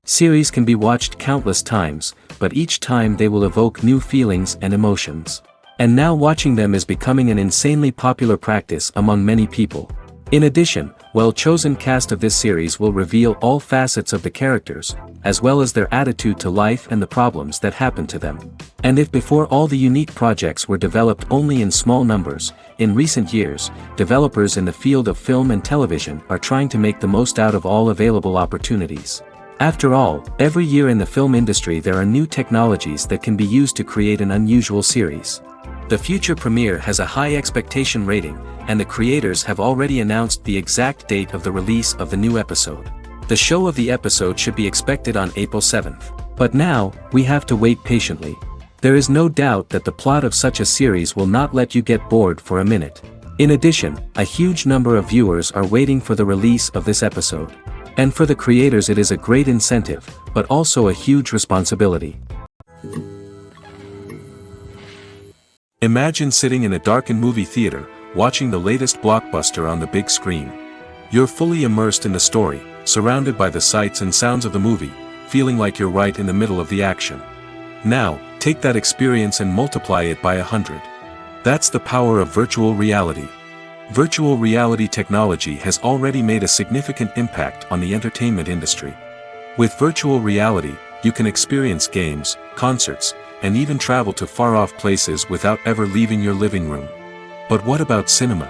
Series can be watched countless times, but each time they will evoke new feelings and emotions. And now watching them is becoming an insanely popular practice among many people. In addition, well-chosen cast of this series will reveal all facets of the characters, as well as their attitude to life and the problems that happen to them. And if before all the unique projects were developed only in small numbers, in recent years, developers in the field of film and television are trying to make the most out of all available opportunities. After all, every year in the film industry there are new technologies that can be used to create an unusual series. The future premiere has a high expectation rating, and the creators have already announced the exact date of the release of the new episode. The show of the episode should be expected on April 7th. But now, we have to wait patiently. There is no doubt that the plot of such a series will not let you get bored for a minute. In addition, a huge number of viewers are waiting for the release of this episode. And for the creators it is a great incentive, but also a huge responsibility. Imagine sitting in a darkened movie theater, watching the latest blockbuster on the big screen. You're fully immersed in the story, surrounded by the sights and sounds of the movie, feeling like you're right in the middle of the action. Now, take that experience and multiply it by 100. That's the power of virtual reality. Virtual reality technology has already made a significant impact on the entertainment industry. With virtual reality, you can experience games, concerts, and even travel to far-off places without ever leaving your living room. But what about cinema?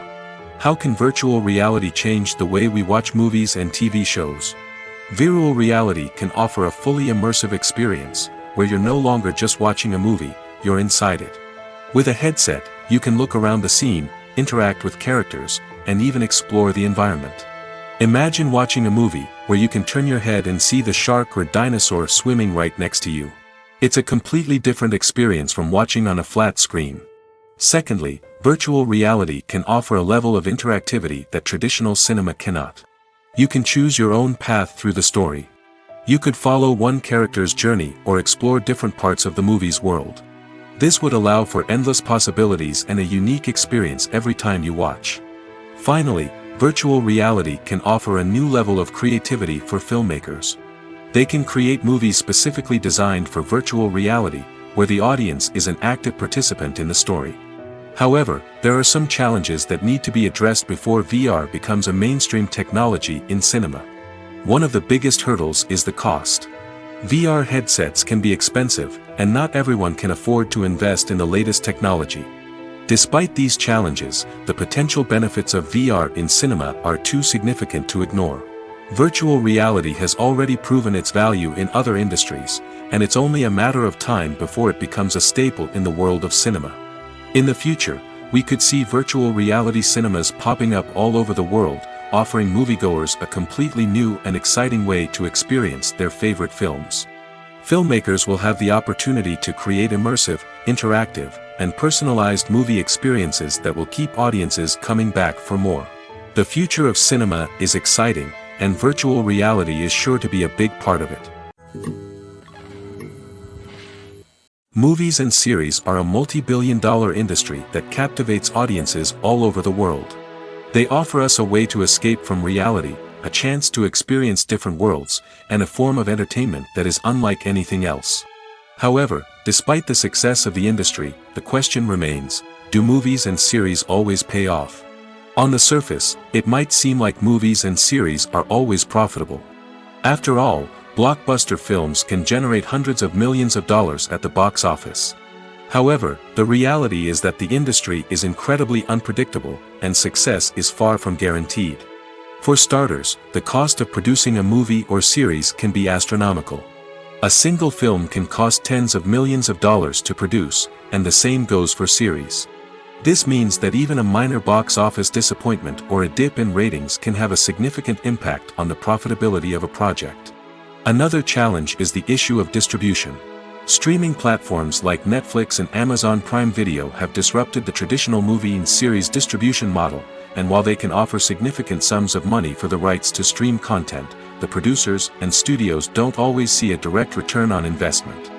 How can virtual reality change the way we watch movies and TV shows? Virtual reality can offer a fully immersive experience, where you're no longer just watching a movie, you're inside it. With a headset, you can look around the scene, interact with characters, and even explore the environment. Imagine watching a movie, where you can turn your head and see the shark or dinosaur swimming right next to you. It's a completely different experience from watching on a flat screen. Secondly, virtual reality can offer a level of interactivity that traditional cinema cannot. You can choose your own path through the story. You could follow one character's journey or explore different parts of the movie's world. This would allow for endless possibilities and a unique experience every time you watch. Finally, virtual reality can offer a new level of creativity for filmmakers. They can create movies specifically designed for virtual reality, where the audience is an active participant in the story. However, there are some challenges that need to be addressed before VR becomes a mainstream technology in cinema. One of the biggest hurdles is the cost. VR headsets can be expensive, and not everyone can afford to invest in the latest technology. Despite these challenges, the potential benefits of VR in cinema are too significant to ignore. Virtual reality has already proven its value in other industries, and it's only a matter of time before it becomes a staple in the world of cinema. In the future, we could see virtual reality cinemas popping up all over the world, offering moviegoers a completely new and exciting way to experience their favorite films. Filmmakers will have the opportunity to create immersive, interactive, and personalized movie experiences that will keep audiences coming back for more. The future of cinema is exciting, and virtual reality is sure to be a big part of it. Movies and series are a multi-billion-dollar industry that captivates audiences all over the world. They offer us a way to escape from reality, a chance to experience different worlds, and a form of entertainment that is unlike anything else. However, despite the success of the industry, the question remains, do movies and series always pay off? On the surface, it might seem like movies and series are always profitable. After all, blockbuster films can generate hundreds of millions of dollars at the box office. However, the reality is that the industry is incredibly unpredictable, and success is far from guaranteed. For starters, the cost of producing a movie or series can be astronomical. A single film can cost tens of millions of dollars to produce, and the same goes for series. This means that even a minor box office disappointment or a dip in ratings can have a significant impact on the profitability of a project. Another challenge is the issue of distribution. Streaming platforms like Netflix and Amazon Prime Video have disrupted the traditional movie and series distribution model, and while they can offer significant sums of money for the rights to stream content, the producers and studios don't always see a direct return on investment.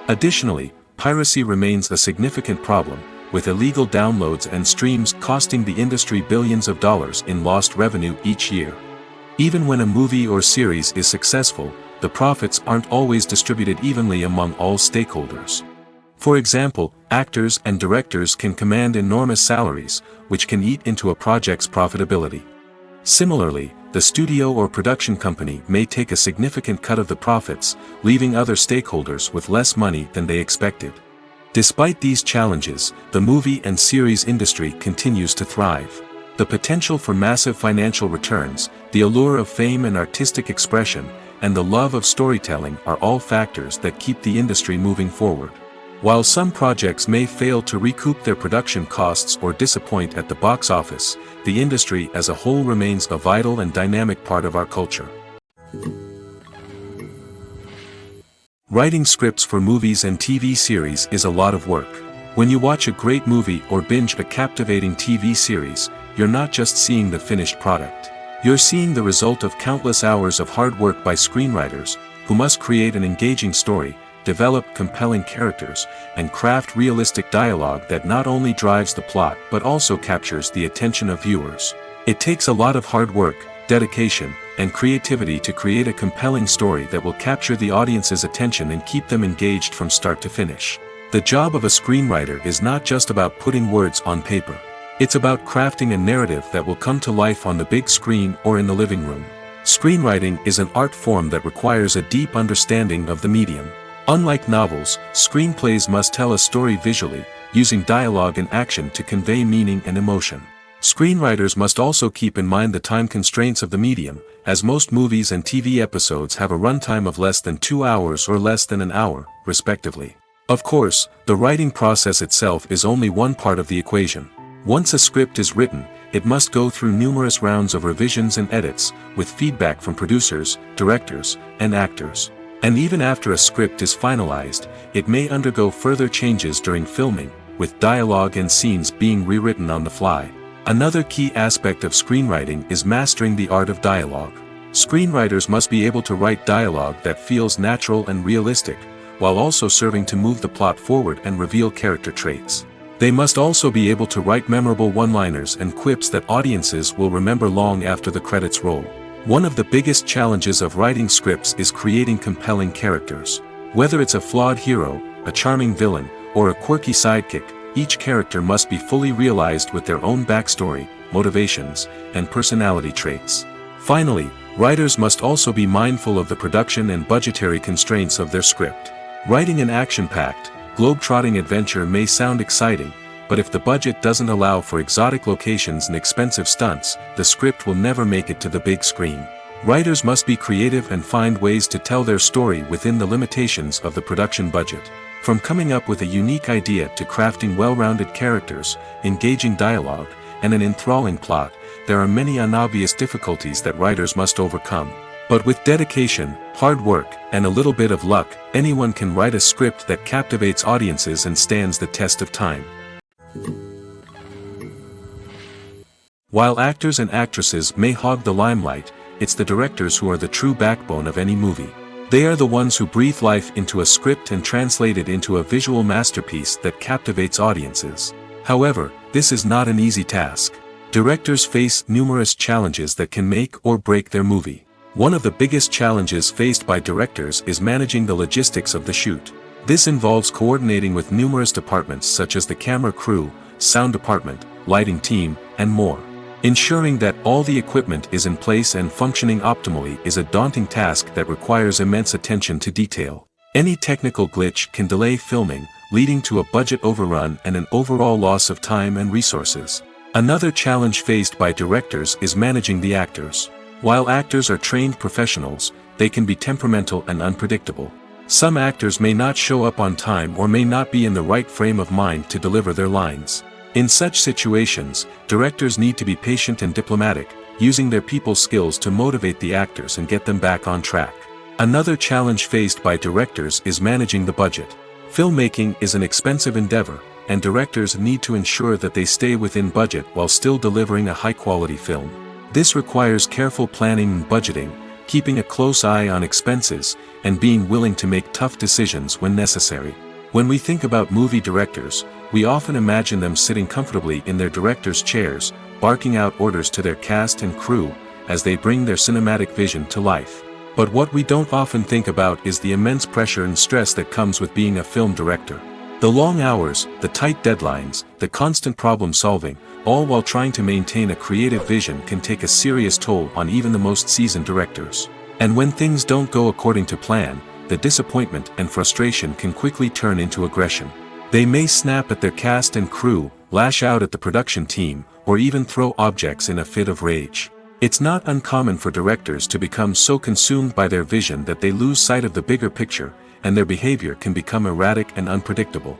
Additionally, piracy remains a significant problem, with illegal downloads and streams costing the industry billions of dollars in lost revenue each year. Even when a movie or series is successful, the profits aren't always distributed evenly among all stakeholders. For example, actors and directors can command enormous salaries, which can eat into a project's profitability. Similarly, the studio or production company may take a significant cut of the profits, leaving other stakeholders with less money than they expected. Despite these challenges, the movie and series industry continues to thrive. The potential for massive financial returns, the allure of fame and artistic expression, and the love of storytelling are all factors that keep the industry moving forward. While some projects may fail to recoup their production costs or disappoint at the box office, the industry as a whole remains a vital and dynamic part of our culture. Writing scripts for movies and TV series is a lot of work. When you watch a great movie or binge a captivating TV series, you're not just seeing the finished product. You're seeing the result of countless hours of hard work by screenwriters, who must create an engaging story, develop compelling characters, and craft realistic dialogue that not only drives the plot but also captures the attention of viewers. It takes a lot of hard work, dedication, and creativity to create a compelling story that will capture the audience's attention and keep them engaged from start to finish. The job of a screenwriter is not just about putting words on paper. It's about crafting a narrative that will come to life on the big screen or in the living room. Screenwriting is an art form that requires a deep understanding of the medium. Unlike novels, screenplays must tell a story visually, using dialogue and action to convey meaning and emotion. Screenwriters must also keep in mind the time constraints of the medium, as most movies and TV episodes have a runtime of less than 2 hours or less than an hour, respectively. Of course, the writing process itself is only one part of the equation. Once a script is written, it must go through numerous rounds of revisions and edits, with feedback from producers, directors, and actors. And even after a script is finalized, it may undergo further changes during filming, with dialogue and scenes being rewritten on the fly. Another key aspect of screenwriting is mastering the art of dialogue. Screenwriters must be able to write dialogue that feels natural and realistic, while also serving to move the plot forward and reveal character traits. They must also be able to write memorable one-liners and quips that audiences will remember long after the credits roll. One of the biggest challenges of writing scripts is creating compelling characters. Whether it's a flawed hero, a charming villain, or a quirky sidekick, each character must be fully realized with their own backstory, motivations, and personality traits. Finally, writers must also be mindful of the production and budgetary constraints of their script. Writing an action-packed, globe-trotting adventure may sound exciting, but if the budget doesn't allow for exotic locations and expensive stunts, the script will never make it to the big screen. Writers must be creative and find ways to tell their story within the limitations of the production budget. From coming up with a unique idea to crafting well-rounded characters, engaging dialogue, and an enthralling plot, there are many unobvious difficulties that writers must overcome. But with dedication, hard work, and a little bit of luck, anyone can write a script that captivates audiences and stands the test of time. While actors and actresses may hog the limelight, it's the directors who are the true backbone of any movie. They are the ones who breathe life into a script and translate it into a visual masterpiece that captivates audiences. However, this is not an easy task. Directors face numerous challenges that can make or break their movie. One of the biggest challenges faced by directors is managing the logistics of the shoot. This involves coordinating with numerous departments such as the camera crew, sound department, lighting team, and more. Ensuring that all the equipment is in place and functioning optimally is a daunting task that requires immense attention to detail. Any technical glitch can delay filming, leading to a budget overrun and an overall loss of time and resources. Another challenge faced by directors is managing the actors. While actors are trained professionals, they can be temperamental and unpredictable. Some actors may not show up on time or may not be in the right frame of mind to deliver their lines. In such situations, directors need to be patient and diplomatic, using their people skills to motivate the actors and get them back on track. Another challenge faced by directors is managing the budget. Filmmaking is an expensive endeavor, and directors need to ensure that they stay within budget while still delivering a high-quality film. This requires careful planning and budgeting, keeping a close eye on expenses, and being willing to make tough decisions when necessary. When we think about movie directors, we often imagine them sitting comfortably in their director's chairs, barking out orders to their cast and crew, as they bring their cinematic vision to life. But what we don't often think about is the immense pressure and stress that comes with being a film director. The long hours, the tight deadlines, the constant problem solving, all while trying to maintain a creative vision can take a serious toll on even the most seasoned directors. And when things don't go according to plan, the disappointment and frustration can quickly turn into aggression. They may snap at their cast and crew, lash out at the production team, or even throw objects in a fit of rage. It's not uncommon for directors to become so consumed by their vision that they lose sight of the bigger picture, and their behavior can become erratic and unpredictable.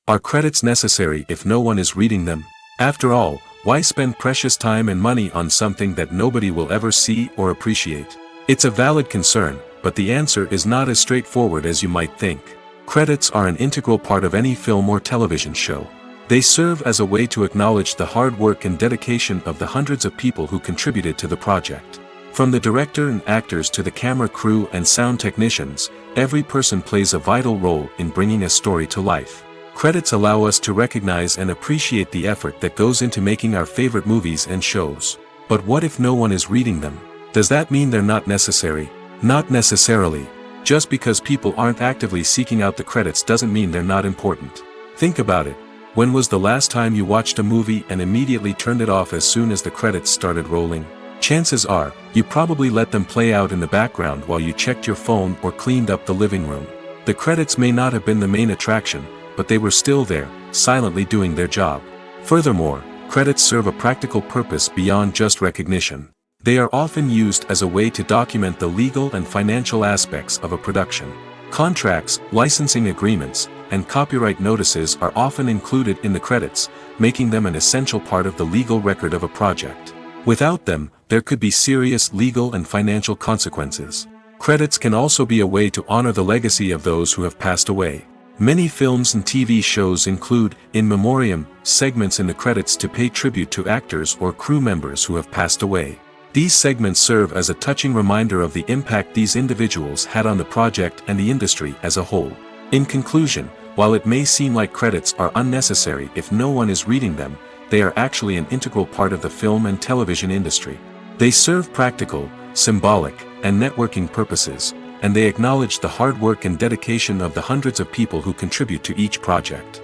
Are credits necessary if no one is reading them? After all, why spend precious time and money on something that nobody will ever see or appreciate? It's a valid concern, but the answer is not as straightforward as you might think. Credits are an integral part of any film or television show. They serve as a way to acknowledge the hard work and dedication of the hundreds of people who contributed to the project. From the director and actors to the camera crew and sound technicians, every person plays a vital role in bringing a story to life. Credits allow us to recognize and appreciate the effort that goes into making our favorite movies and shows. But what if no one is reading them? Does that mean they're not necessary? Not necessarily. Just because people aren't actively seeking out the credits doesn't mean they're not important. Think about it. When was the last time you watched a movie and immediately turned it off as soon as the credits started rolling? Chances are, you probably let them play out in the background while you checked your phone or cleaned up the living room. The credits may not have been the main attraction, but they were still there, silently doing their job. Furthermore, credits serve a practical purpose beyond just recognition. They are often used as a way to document the legal and financial aspects of a production. Contracts, licensing agreements, and copyright notices are often included in the credits, making them an essential part of the legal record of a project. Without them, there could be serious legal and financial consequences. Credits can also be a way to honor the legacy of those who have passed away. Many films and TV shows include, in memoriam, segments in the credits to pay tribute to actors or crew members who have passed away. These segments serve as a touching reminder of the impact these individuals had on the project and the industry as a whole. In conclusion, while it may seem like credits are unnecessary if no one is reading them, they are actually an integral part of the film and television industry. They serve practical, symbolic, and networking purposes, and they acknowledge the hard work and dedication of the hundreds of people who contribute to each project.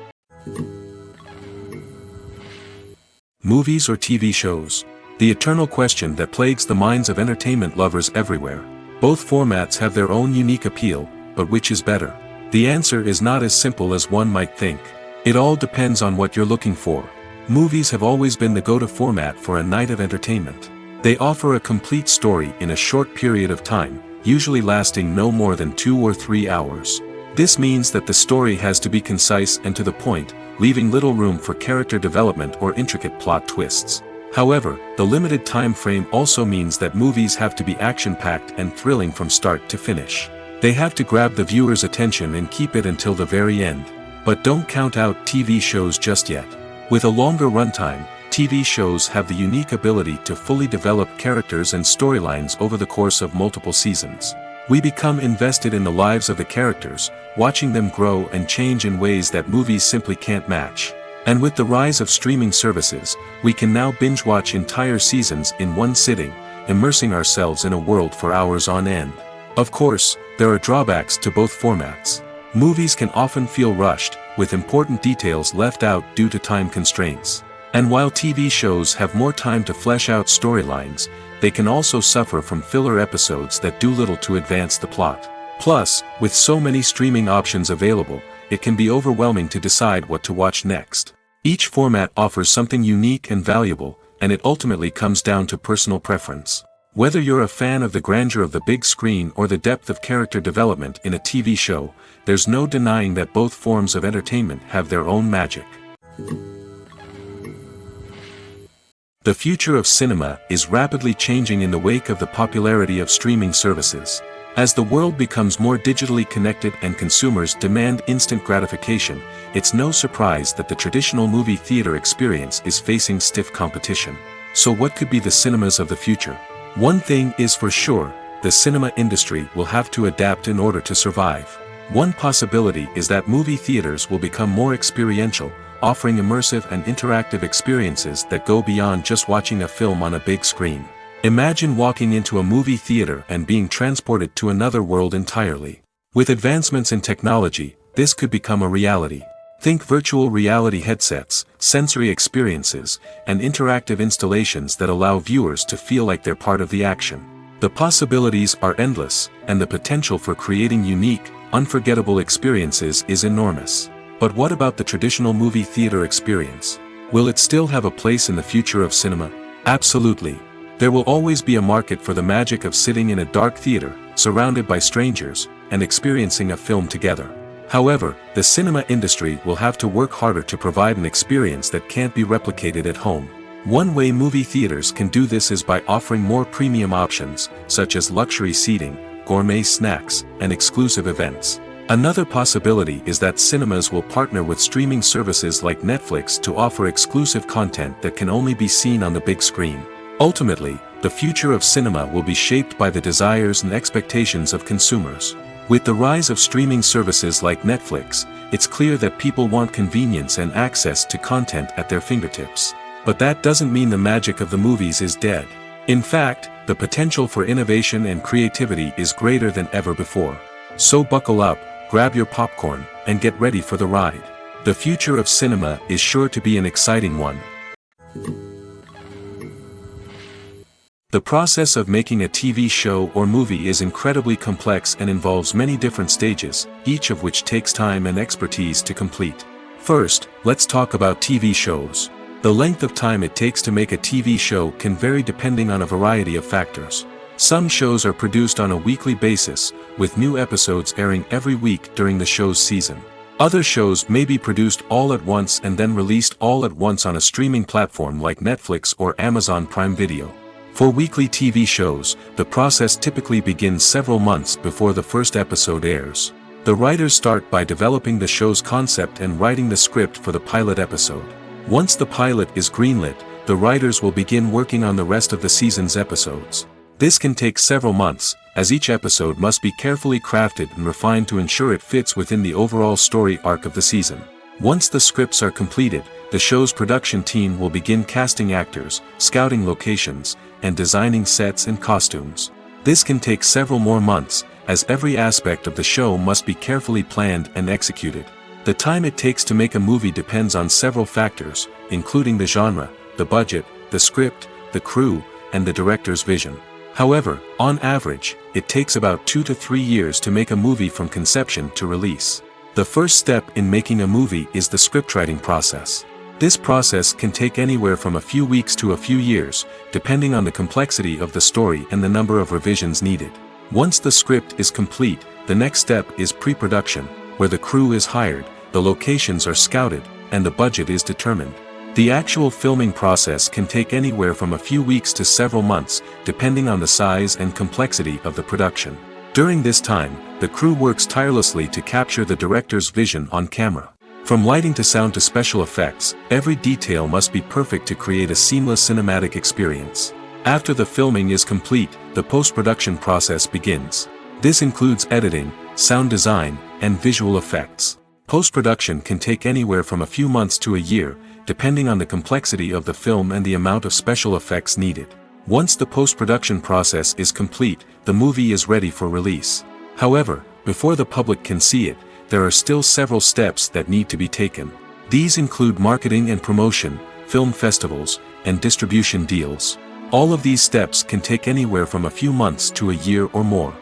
Movies or TV shows? The eternal question that plagues the minds of entertainment lovers everywhere. Both formats have their own unique appeal, but which is better? The answer is not as simple as one might think. It all depends on what you're looking for. Movies have always been the go-to format for a night of entertainment. They offer a complete story in a short period of time, usually lasting no more than 2 or 3 hours. This means that the story has to be concise and to the point, leaving little room for character development or intricate plot twists. However, the limited time frame also means that movies have to be action-packed and thrilling from start to finish. They have to grab the viewer's attention and keep it until the very end. But don't count out TV shows just yet. With a longer runtime, TV shows have the unique ability to fully develop characters and storylines over the course of multiple seasons. We become invested in the lives of the characters, watching them grow and change in ways that movies simply can't match. And with the rise of streaming services, we can now binge-watch entire seasons in one sitting, immersing ourselves in a world for hours on end. Of course, there are drawbacks to both formats. Movies can often feel rushed, with important details left out due to time constraints. And while TV shows have more time to flesh out storylines, they can also suffer from filler episodes that do little to advance the plot. Plus, with so many streaming options available, it can be overwhelming to decide what to watch next. Each format offers something unique and valuable, and it ultimately comes down to personal preference. Whether you're a fan of the grandeur of the big screen or the depth of character development in a TV show, there's no denying that both forms of entertainment have their own magic. The future of cinema is rapidly changing in the wake of the popularity of streaming services. As the world becomes more digitally connected and consumers demand instant gratification, it's no surprise that the traditional movie theater experience is facing stiff competition. So what could be the cinemas of the future? One thing is for sure, the cinema industry will have to adapt in order to survive. One possibility is that movie theaters will become more experiential, offering immersive and interactive experiences that go beyond just watching a film on a big screen. Imagine walking into a movie theater and being transported to another world entirely. With advancements in technology, this could become a reality. Think virtual reality headsets, sensory experiences, and interactive installations that allow viewers to feel like they're part of the action. The possibilities are endless, and the potential for creating unique, unforgettable experiences is enormous. But what about the traditional movie theater experience? Will it still have a place in the future of cinema? Absolutely. There will always be a market for the magic of sitting in a dark theater, surrounded by strangers, and experiencing a film together. However, the cinema industry will have to work harder to provide an experience that can't be replicated at home. One way movie theaters can do this is by offering more premium options, such as luxury seating, gourmet snacks, and exclusive events. Another possibility is that cinemas will partner with streaming services like Netflix to offer exclusive content that can only be seen on the big screen. Ultimately, the future of cinema will be shaped by the desires and expectations of consumers. With the rise of streaming services like Netflix, it's clear that people want convenience and access to content at their fingertips. But that doesn't mean the magic of the movies is dead. In fact, the potential for innovation and creativity is greater than ever before. So buckle up, grab your popcorn, and get ready for the ride. The future of cinema is sure to be an exciting one. The process of making a TV show or movie is incredibly complex and involves many different stages, each of which takes time and expertise to complete. First, let's talk about TV shows. The length of time it takes to make a TV show can vary depending on a variety of factors. Some shows are produced on a weekly basis, with new episodes airing every week during the show's season. Other shows may be produced all at once and then released all at once on a streaming platform like Netflix or Amazon Prime Video. For weekly TV shows, the process typically begins several months before the first episode airs. The writers start by developing the show's concept and writing the script for the pilot episode. Once the pilot is greenlit, the writers will begin working on the rest of the season's episodes. This can take several months, as each episode must be carefully crafted and refined to ensure it fits within the overall story arc of the season. Once the scripts are completed, the show's production team will begin casting actors, scouting locations, and designing sets and costumes. This can take several more months, as every aspect of the show must be carefully planned and executed. The time it takes to make a movie depends on several factors, including the genre, the budget, the script, the crew, and the director's vision. However, on average, it takes about 2 to 3 years to make a movie from conception to release. The first step in making a movie is the scriptwriting process. This process can take anywhere from a few weeks to a few years, depending on the complexity of the story and the number of revisions needed. Once the script is complete, the next step is pre-production, where the crew is hired, the locations are scouted, and the budget is determined. The actual filming process can take anywhere from a few weeks to several months, depending on the size and complexity of the production. During this time, the crew works tirelessly to capture the director's vision on camera. From lighting to sound to special effects, every detail must be perfect to create a seamless cinematic experience. After the filming is complete, the post-production process begins. This includes editing, sound design, and visual effects. Post-production can take anywhere from a few months to a year, depending on the complexity of the film and the amount of special effects needed. Once the post-production process is complete, the movie is ready for release. However, before the public can see it, there are still several steps that need to be taken. These include marketing and promotion, film festivals, and distribution deals. All of these steps can take anywhere from a few months to a year or more.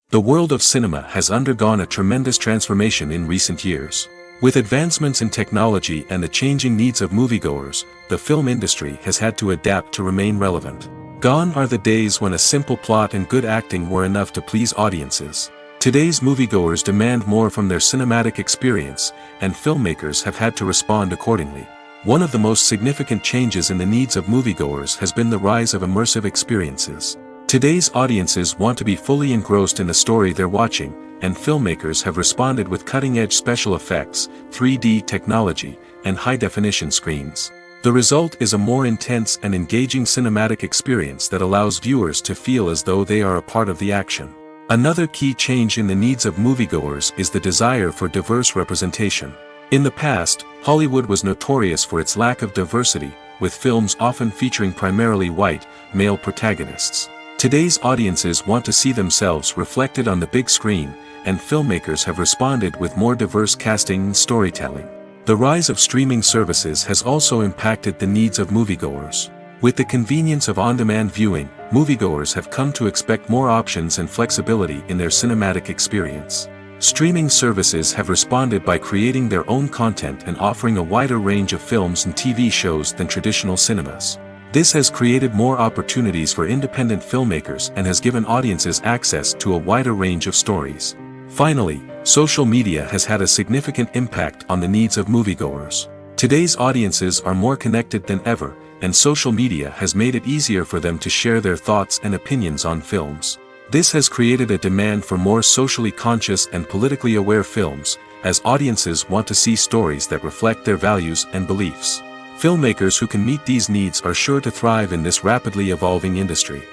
The world of cinema has undergone a tremendous transformation in recent years. With advancements in technology and the changing needs of moviegoers, the film industry has had to adapt to remain relevant. Gone are the days when a simple plot and good acting were enough to please audiences. Today's moviegoers demand more from their cinematic experience, and filmmakers have had to respond accordingly. One of the most significant changes in the needs of moviegoers has been the rise of immersive experiences. Today's audiences want to be fully engrossed in the story they're watching, and filmmakers have responded with cutting-edge special effects, 3D technology, and high-definition screens. The result is a more intense and engaging cinematic experience that allows viewers to feel as though they are a part of the action. Another key change in the needs of moviegoers is the desire for diverse representation. In the past, Hollywood was notorious for its lack of diversity, with films often featuring primarily white, male protagonists. Today's audiences want to see themselves reflected on the big screen, and filmmakers have responded with more diverse casting and storytelling. The rise of streaming services has also impacted the needs of moviegoers. With the convenience of on-demand viewing, moviegoers have come to expect more options and flexibility in their cinematic experience. Streaming services have responded by creating their own content and offering a wider range of films and TV shows than traditional cinemas. This has created more opportunities for independent filmmakers and has given audiences access to a wider range of stories. Finally, social media has had a significant impact on the needs of moviegoers. Today's audiences are more connected than ever, and social media has made it easier for them to share their thoughts and opinions on films. This has created a demand for more socially conscious and politically aware films, as audiences want to see stories that reflect their values and beliefs. Filmmakers who can meet these needs are sure to thrive in this rapidly evolving industry.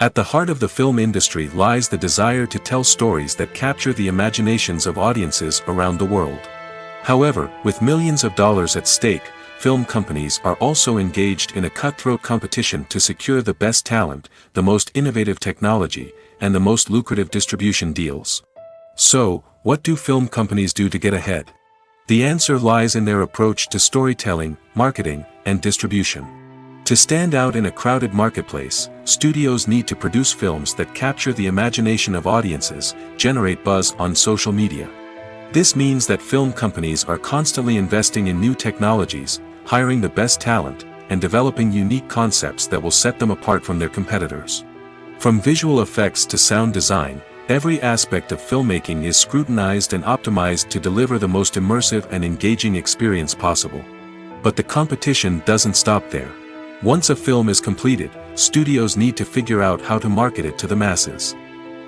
At the heart of the film industry lies the desire to tell stories that capture the imaginations of audiences around the world. However, with millions of dollars at stake, film companies are also engaged in a cutthroat competition to secure the best talent, the most innovative technology, and the most lucrative distribution deals. So, what do film companies do to get ahead? The answer lies in their approach to storytelling, marketing, and distribution. To stand out in a crowded marketplace, studios need to produce films that capture the imagination of audiences, generate buzz on social media. This means that film companies are constantly investing in new technologies, hiring the best talent, and developing unique concepts that will set them apart from their competitors. From visual effects to sound design, every aspect of filmmaking is scrutinized and optimized to deliver the most immersive and engaging experience possible. But the competition doesn't stop there. Once a film is completed, studios need to figure out how to market it to the masses.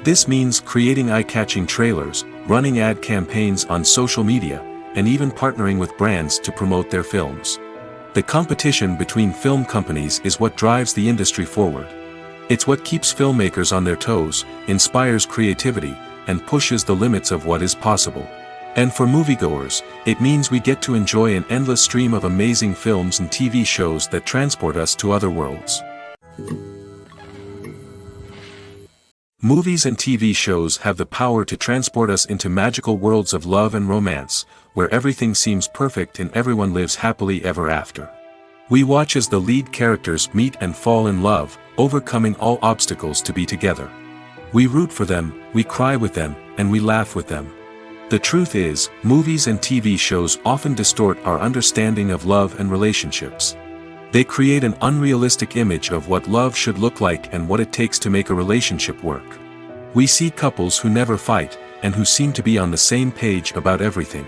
This means creating eye-catching trailers, running ad campaigns on social media, and even partnering with brands to promote their films. The competition between film companies is what drives the industry forward. It's what keeps filmmakers on their toes, inspires creativity, and pushes the limits of what is possible. And for moviegoers, it means we get to enjoy an endless stream of amazing films and TV shows that transport us to other worlds. Movies and TV shows have the power to transport us into magical worlds of love and romance, where everything seems perfect and everyone lives happily ever after. We watch as the lead characters meet and fall in love, overcoming all obstacles to be together. We root for them, we cry with them, and we laugh with them. The truth is, movies and TV shows often distort our understanding of love and relationships. They create an unrealistic image of what love should look like and what it takes to make a relationship work. We see couples who never fight, and who seem to be on the same page about everything.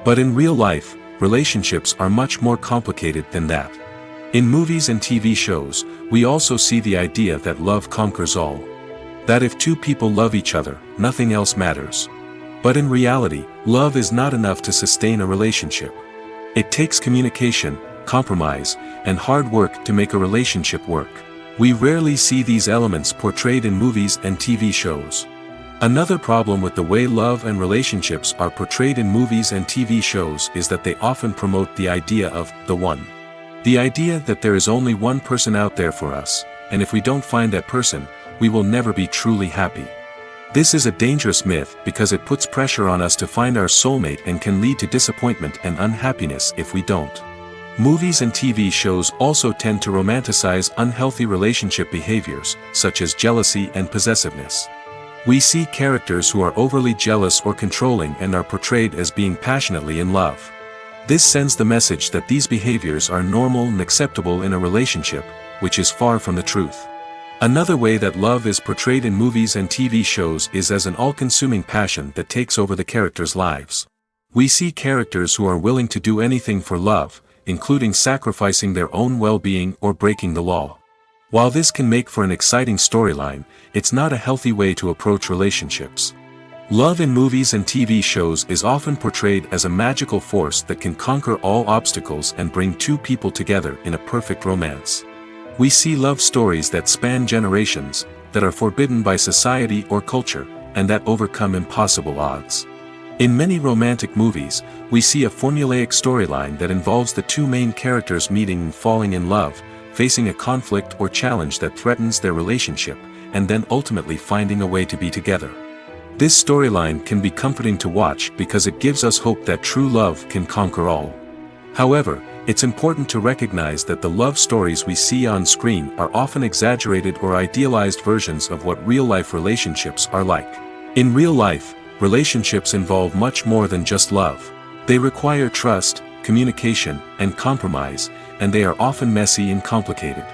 But in real life, relationships are much more complicated than that. In movies and TV shows, we also see the idea that love conquers all. That if two people love each other, nothing else matters. But in reality, love is not enough to sustain a relationship. It takes communication, compromise, and hard work to make a relationship work. We rarely see these elements portrayed in movies and TV shows. Another problem with the way love and relationships are portrayed in movies and TV shows is that they often promote the idea of the one. The idea that there is only one person out there for us, and if we don't find that person, we will never be truly happy. This is a dangerous myth because it puts pressure on us to find our soulmate and can lead to disappointment and unhappiness if we don't. Movies and TV shows also tend to romanticize unhealthy relationship behaviors, such as jealousy and possessiveness. We see characters who are overly jealous or controlling and are portrayed as being passionately in love. This sends the message that these behaviors are normal and acceptable in a relationship, which is far from the truth. Another way that love is portrayed in movies and TV shows is as an all-consuming passion that takes over the characters' lives. We see characters who are willing to do anything for love, including sacrificing their own well-being or breaking the law. While this can make for an exciting storyline, it's not a healthy way to approach relationships. Love in movies and TV shows is often portrayed as a magical force that can conquer all obstacles and bring two people together in a perfect romance. We see love stories that span generations, that are forbidden by society or culture, and that overcome impossible odds. In many romantic movies, we see a formulaic storyline that involves the two main characters meeting and falling in love, facing a conflict or challenge that threatens their relationship, and then ultimately finding a way to be together. This storyline can be comforting to watch because it gives us hope that true love can conquer all. However, it's important to recognize that the love stories we see on screen are often exaggerated or idealized versions of what real-life relationships are like. In real life, relationships involve much more than just love. They require trust, communication, and compromise, and they are often messy and complicated.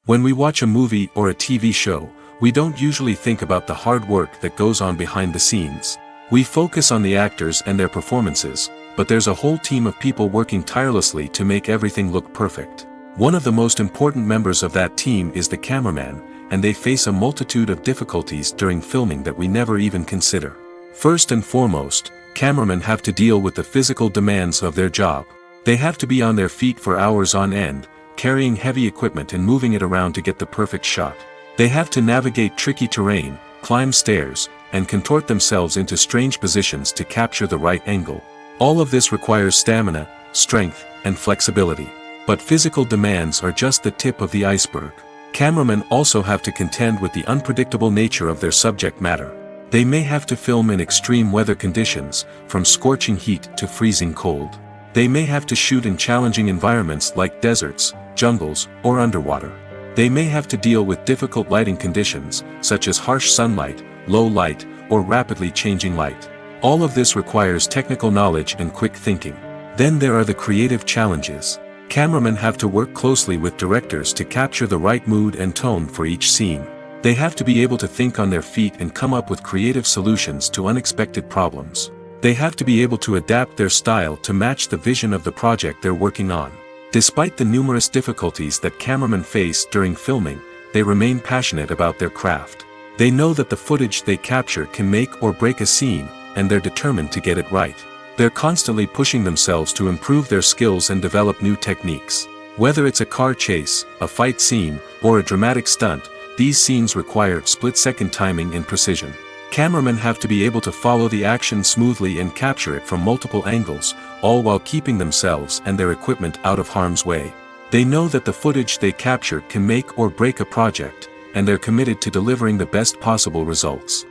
When we watch a movie or a TV show, we don't usually think about the hard work that goes on behind the scenes. We focus on the actors and their performances, but there's a whole team of people working tirelessly to make everything look perfect. One of the most important members of that team is the cameraman, and they face a multitude of difficulties during filming that we never even consider. First and foremost, cameramen have to deal with the physical demands of their job. They have to be on their feet for hours on end, carrying heavy equipment and moving it around to get the perfect shot. They have to navigate tricky terrain, climb stairs, and contort themselves into strange positions to capture the right angle. All of this requires stamina, strength, and flexibility. But physical demands are just the tip of the iceberg. Cameramen also have to contend with the unpredictable nature of their subject matter. They may have to film in extreme weather conditions, from scorching heat to freezing cold. They may have to shoot in challenging environments like deserts, jungles, or underwater. They may have to deal with difficult lighting conditions, such as harsh sunlight, low light, or rapidly changing light. All of this requires technical knowledge and quick thinking. Then there are the creative challenges. Cameramen have to work closely with directors to capture the right mood and tone for each scene. They have to be able to think on their feet and come up with creative solutions to unexpected problems. They have to be able to adapt their style to match the vision of the project they're working on. Despite the numerous difficulties that cameramen face during filming, they remain passionate about their craft. They know that the footage they capture can make or break a scene, and they're determined to get it right. They're constantly pushing themselves to improve their skills and develop new techniques. Whether it's a car chase, a fight scene, or a dramatic stunt, these scenes require split-second timing and precision. Cameramen have to be able to follow the action smoothly and capture it from multiple angles, all while keeping themselves and their equipment out of harm's way. They know that the footage they capture can make or break a project, and they're committed to delivering the best possible results.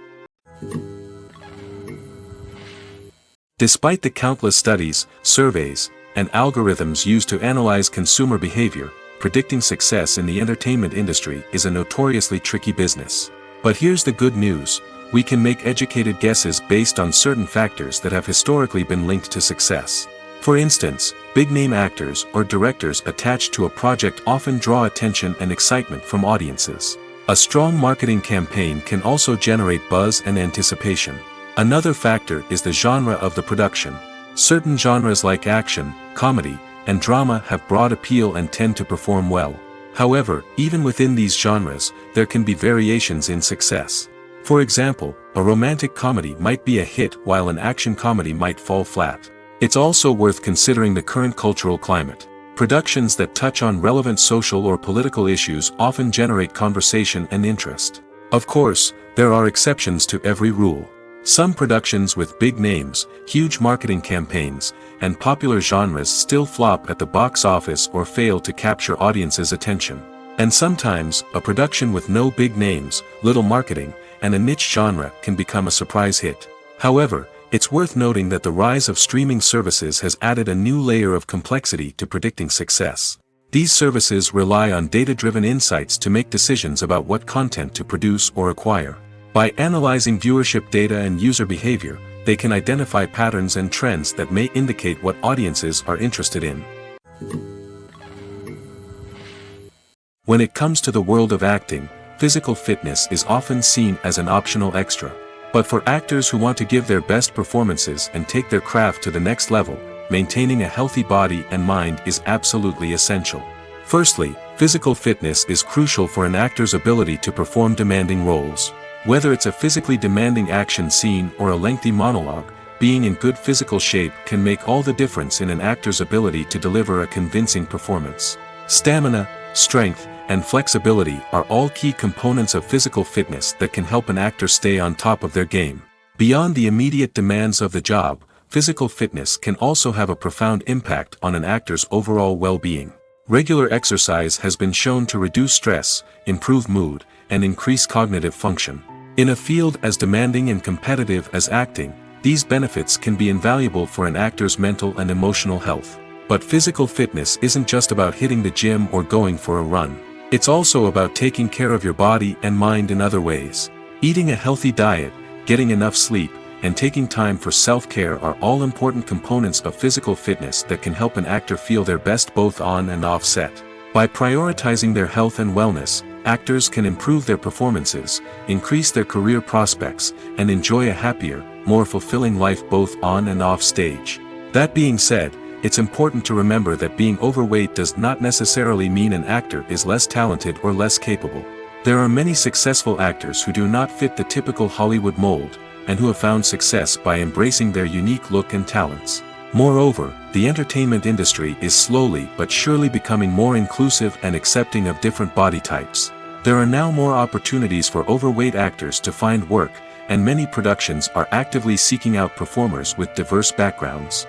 Despite the countless studies, surveys, and algorithms used to analyze consumer behavior, predicting success in the entertainment industry is a notoriously tricky business. But here's the good news: we can make educated guesses based on certain factors that have historically been linked to success. For instance, big-name actors or directors attached to a project often draw attention and excitement from audiences. A strong marketing campaign can also generate buzz and anticipation. Another factor is the genre of the production. Certain genres like action, comedy, and drama have broad appeal and tend to perform well. However, even within these genres, there can be variations in success. For example, a romantic comedy might be a hit while an action comedy might fall flat. It's also worth considering the current cultural climate. Productions that touch on relevant social or political issues often generate conversation and interest. Of course, there are exceptions to every rule. Some productions with big names, huge marketing campaigns, and popular genres still flop at the box office or fail to capture audiences' attention. And sometimes, a production with no big names, little marketing, and a niche genre can become a surprise hit. However, it's worth noting that the rise of streaming services has added a new layer of complexity to predicting success. These services rely on data-driven insights to make decisions about what content to produce or acquire. By analyzing viewership data and user behavior, they can identify patterns and trends that may indicate what audiences are interested in. When it comes to the world of acting, physical fitness is often seen as an optional extra. But for actors who want to give their best performances and take their craft to the next level, maintaining a healthy body and mind is absolutely essential. Firstly, physical fitness is crucial for an actor's ability to perform demanding roles. Whether it's a physically demanding action scene or a lengthy monologue, being in good physical shape can make all the difference in an actor's ability to deliver a convincing performance. Stamina, strength, and flexibility are all key components of physical fitness that can help an actor stay on top of their game. Beyond the immediate demands of the job, physical fitness can also have a profound impact on an actor's overall well-being. Regular exercise has been shown to reduce stress, improve mood, and increase cognitive function. In a field as demanding and competitive as acting, these benefits can be invaluable for an actor's mental and emotional health. But physical fitness isn't just about hitting the gym or going for a run. It's also about taking care of your body and mind in other ways. Eating a healthy diet, getting enough sleep, and taking time for self-care are all important components of physical fitness that can help an actor feel their best both on and off set. By prioritizing their health and wellness, actors can improve their performances, increase their career prospects, and enjoy a happier, more fulfilling life both on and off stage. That being said, it's important to remember that being overweight does not necessarily mean an actor is less talented or less capable. There are many successful actors who do not fit the typical Hollywood mold, and who have found success by embracing their unique look and talents. Moreover, the entertainment industry is slowly but surely becoming more inclusive and accepting of different body types. There are now more opportunities for overweight actors to find work, and many productions are actively seeking out performers with diverse backgrounds.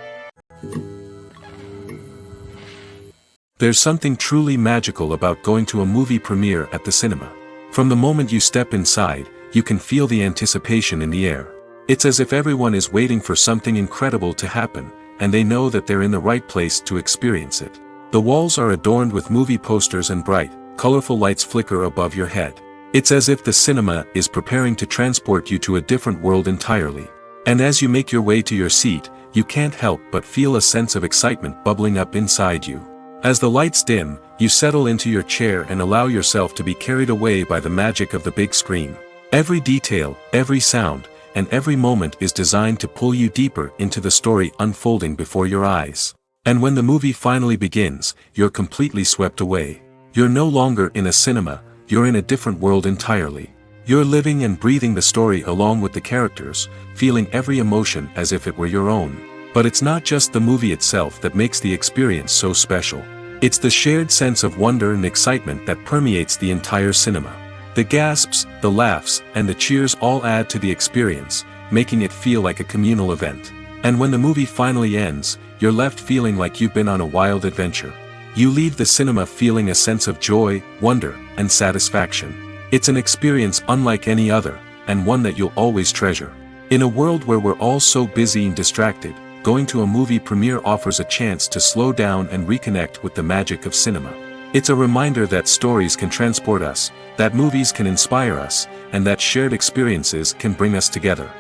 There's something truly magical about going to a movie premiere at the cinema. From the moment you step inside, you can feel the anticipation in the air. It's as if everyone is waiting for something incredible to happen, and they know that they're in the right place to experience it. The walls are adorned with movie posters and bright, colorful lights flicker above your head. It's as if the cinema is preparing to transport you to a different world entirely. And as you make your way to your seat, you can't help but feel a sense of excitement bubbling up inside you. As the lights dim, you settle into your chair and allow yourself to be carried away by the magic of the big screen. Every detail, every sound, and every moment is designed to pull you deeper into the story unfolding before your eyes. And when the movie finally begins, you're completely swept away. You're no longer in a cinema, you're in a different world entirely. You're living and breathing the story along with the characters, feeling every emotion as if it were your own. But it's not just the movie itself that makes the experience so special. It's the shared sense of wonder and excitement that permeates the entire cinema. The gasps, the laughs, and the cheers all add to the experience, making it feel like a communal event. And when the movie finally ends, you're left feeling like you've been on a wild adventure. You leave the cinema feeling a sense of joy, wonder, and satisfaction. It's an experience unlike any other, and one that you'll always treasure. In a world where we're all so busy and distracted, going to a movie premiere offers a chance to slow down and reconnect with the magic of cinema. It's a reminder that stories can transport us, that movies can inspire us, and that shared experiences can bring us together.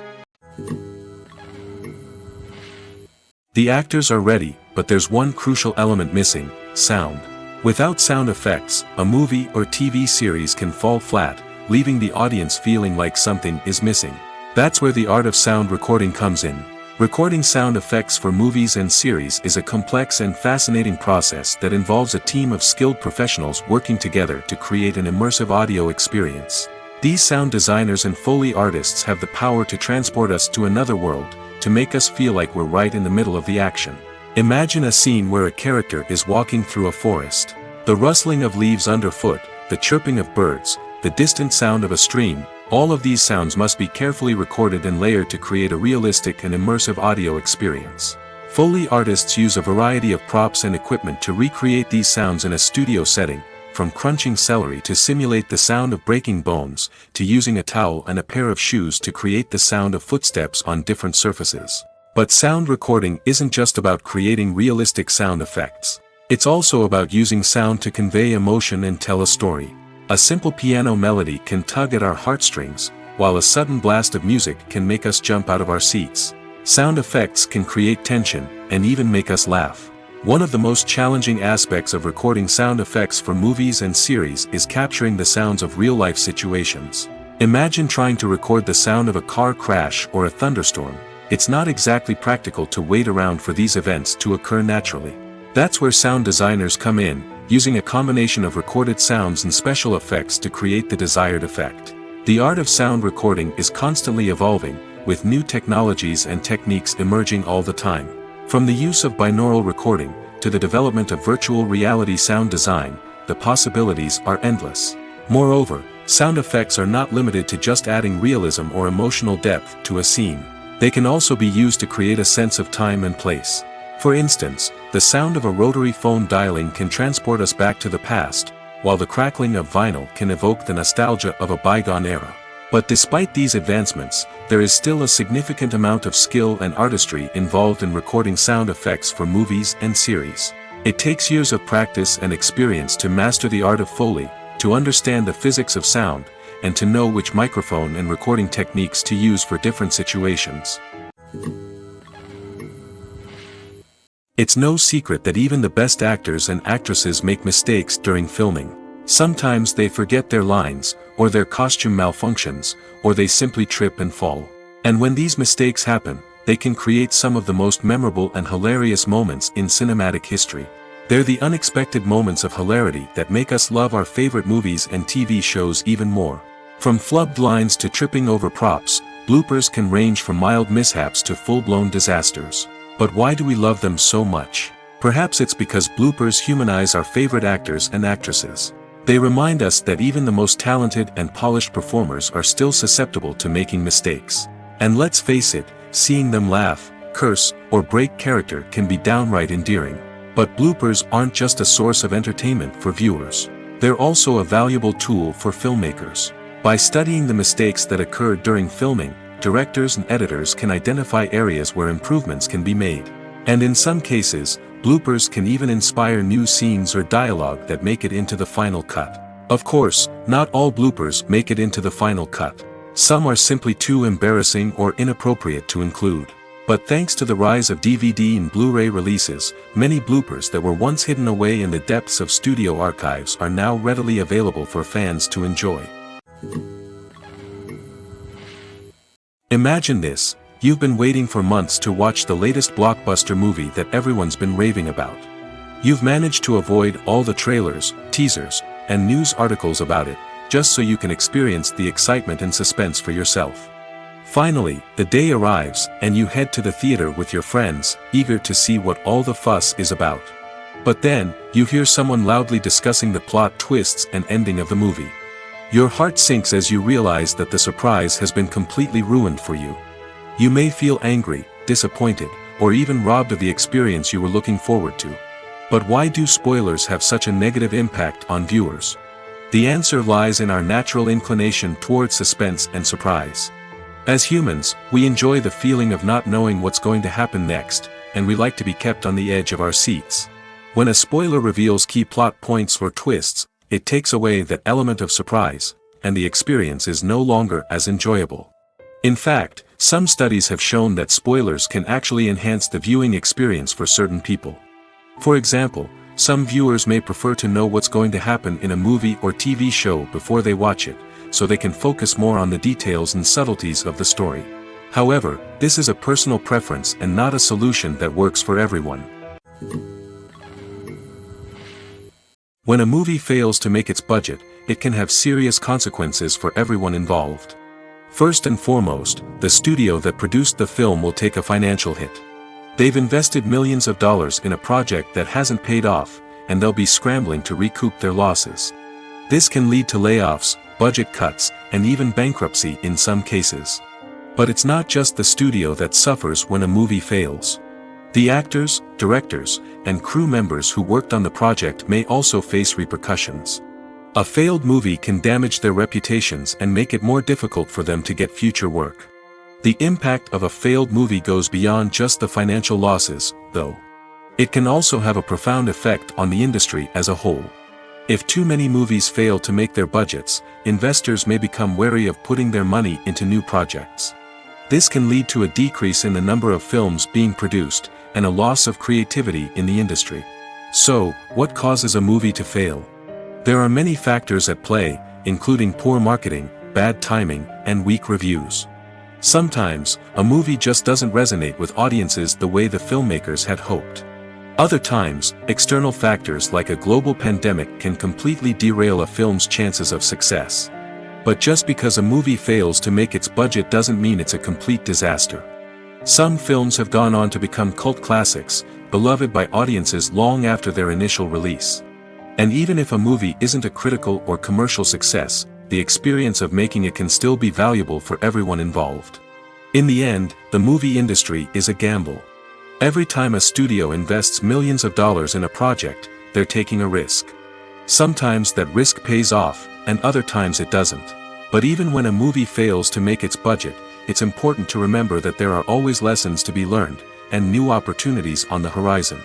The actors are ready, but there's one crucial element missing: sound. Without sound effects, a movie or TV series can fall flat, leaving the audience feeling like something is missing. That's where the art of sound recording comes in. Recording sound effects for movies and series is a complex and fascinating process that involves a team of skilled professionals working together to create an immersive audio experience. These sound designers and Foley artists have the power to transport us to another world, to make us feel like we're right in the middle of the action. Imagine a scene where a character is walking through a forest. The rustling of leaves underfoot, the chirping of birds, the distant sound of a stream, all of these sounds must be carefully recorded and layered to create a realistic and immersive audio experience. Foley artists use a variety of props and equipment to recreate these sounds in a studio setting, from crunching celery to simulate the sound of breaking bones, to using a towel and a pair of shoes to create the sound of footsteps on different surfaces. But sound recording isn't just about creating realistic sound effects. It's also about using sound to convey emotion and tell a story. A simple piano melody can tug at our heartstrings, while a sudden blast of music can make us jump out of our seats. Sound effects can create tension, and even make us laugh. One of the most challenging aspects of recording sound effects for movies and series is capturing the sounds of real-life situations. Imagine trying to record the sound of a car crash or a thunderstorm. It's not exactly practical to wait around for these events to occur naturally. That's where sound designers come in, using a combination of recorded sounds and special effects to create the desired effect. The art of sound recording is constantly evolving, with new technologies and techniques emerging all the time. From the use of binaural recording, to the development of virtual reality sound design, the possibilities are endless. Moreover, sound effects are not limited to just adding realism or emotional depth to a scene. They can also be used to create a sense of time and place. For instance, the sound of a rotary phone dialing can transport us back to the past, while the crackling of vinyl can evoke the nostalgia of a bygone era. But despite these advancements, there is still a significant amount of skill and artistry involved in recording sound effects for movies and series. It takes years of practice and experience to master the art of Foley, to understand the physics of sound, and to know which microphone and recording techniques to use for different situations. It's no secret that even the best actors and actresses make mistakes during filming. Sometimes they forget their lines, or their costume malfunctions, or they simply trip and fall. And when these mistakes happen, they can create some of the most memorable and hilarious moments in cinematic history. They're the unexpected moments of hilarity that make us love our favorite movies and TV shows even more. From flubbed lines to tripping over props, bloopers can range from mild mishaps to full-blown disasters. But why do we love them so much? Perhaps it's because bloopers humanize our favorite actors and actresses. They remind us that even the most talented and polished performers are still susceptible to making mistakes. And let's face it, seeing them laugh, curse, or break character can be downright endearing. But bloopers aren't just a source of entertainment for viewers. They're also a valuable tool for filmmakers. By studying the mistakes that occurred during filming, directors and editors can identify areas where improvements can be made. And in some cases, bloopers can even inspire new scenes or dialogue that make it into the final cut. Of course, not all bloopers make it into the final cut. Some are simply too embarrassing or inappropriate to include. But thanks to the rise of DVD and Blu-ray releases, many bloopers that were once hidden away in the depths of studio archives are now readily available for fans to enjoy. Imagine this, you've been waiting for months to watch the latest blockbuster movie that everyone's been raving about. You've managed to avoid all the trailers, teasers, and news articles about it, just so you can experience the excitement and suspense for yourself. Finally, the day arrives, and you head to the theater with your friends, eager to see what all the fuss is about. But then, you hear someone loudly discussing the plot twists and ending of the movie. Your heart sinks as you realize that the surprise has been completely ruined for you. You may feel angry, disappointed, or even robbed of the experience you were looking forward to. But why do spoilers have such a negative impact on viewers? The answer lies in our natural inclination toward suspense and surprise. As humans, we enjoy the feeling of not knowing what's going to happen next, and we like to be kept on the edge of our seats. When a spoiler reveals key plot points or twists, it takes away that element of surprise, and the experience is no longer as enjoyable. In fact, some studies have shown that spoilers can actually enhance the viewing experience for certain people. For example, some viewers may prefer to know what's going to happen in a movie or TV show before they watch it, so they can focus more on the details and subtleties of the story. However, this is a personal preference and not a solution that works for everyone. When a movie fails to make its budget, it can have serious consequences for everyone involved. First and foremost, the studio that produced the film will take a financial hit. They've invested millions of dollars in a project that hasn't paid off, and they'll be scrambling to recoup their losses. This can lead to layoffs, budget cuts, and even bankruptcy in some cases. But it's not just the studio that suffers when a movie fails. The actors, directors, and crew members who worked on the project may also face repercussions. A failed movie can damage their reputations and make it more difficult for them to get future work. The impact of a failed movie goes beyond just the financial losses, though. It can also have a profound effect on the industry as a whole. If too many movies fail to make their budgets, investors may become wary of putting their money into new projects. This can lead to a decrease in the number of films being produced, and a loss of creativity in the industry. So, what causes a movie to fail? There are many factors at play, including poor marketing, bad timing, and weak reviews. Sometimes, a movie just doesn't resonate with audiences the way the filmmakers had hoped. Other times, external factors like a global pandemic can completely derail a film's chances of success. But just because a movie fails to make its budget doesn't mean it's a complete disaster. Some films have gone on to become cult classics, beloved by audiences long after their initial release. And even if a movie isn't a critical or commercial success, the experience of making it can still be valuable for everyone involved. In the end, the movie industry is a gamble. Every time a studio invests millions of dollars in a project, they're taking a risk. Sometimes that risk pays off, and other times it doesn't. But even when a movie fails to make its budget, it's important to remember that there are always lessons to be learned, and new opportunities on the horizon.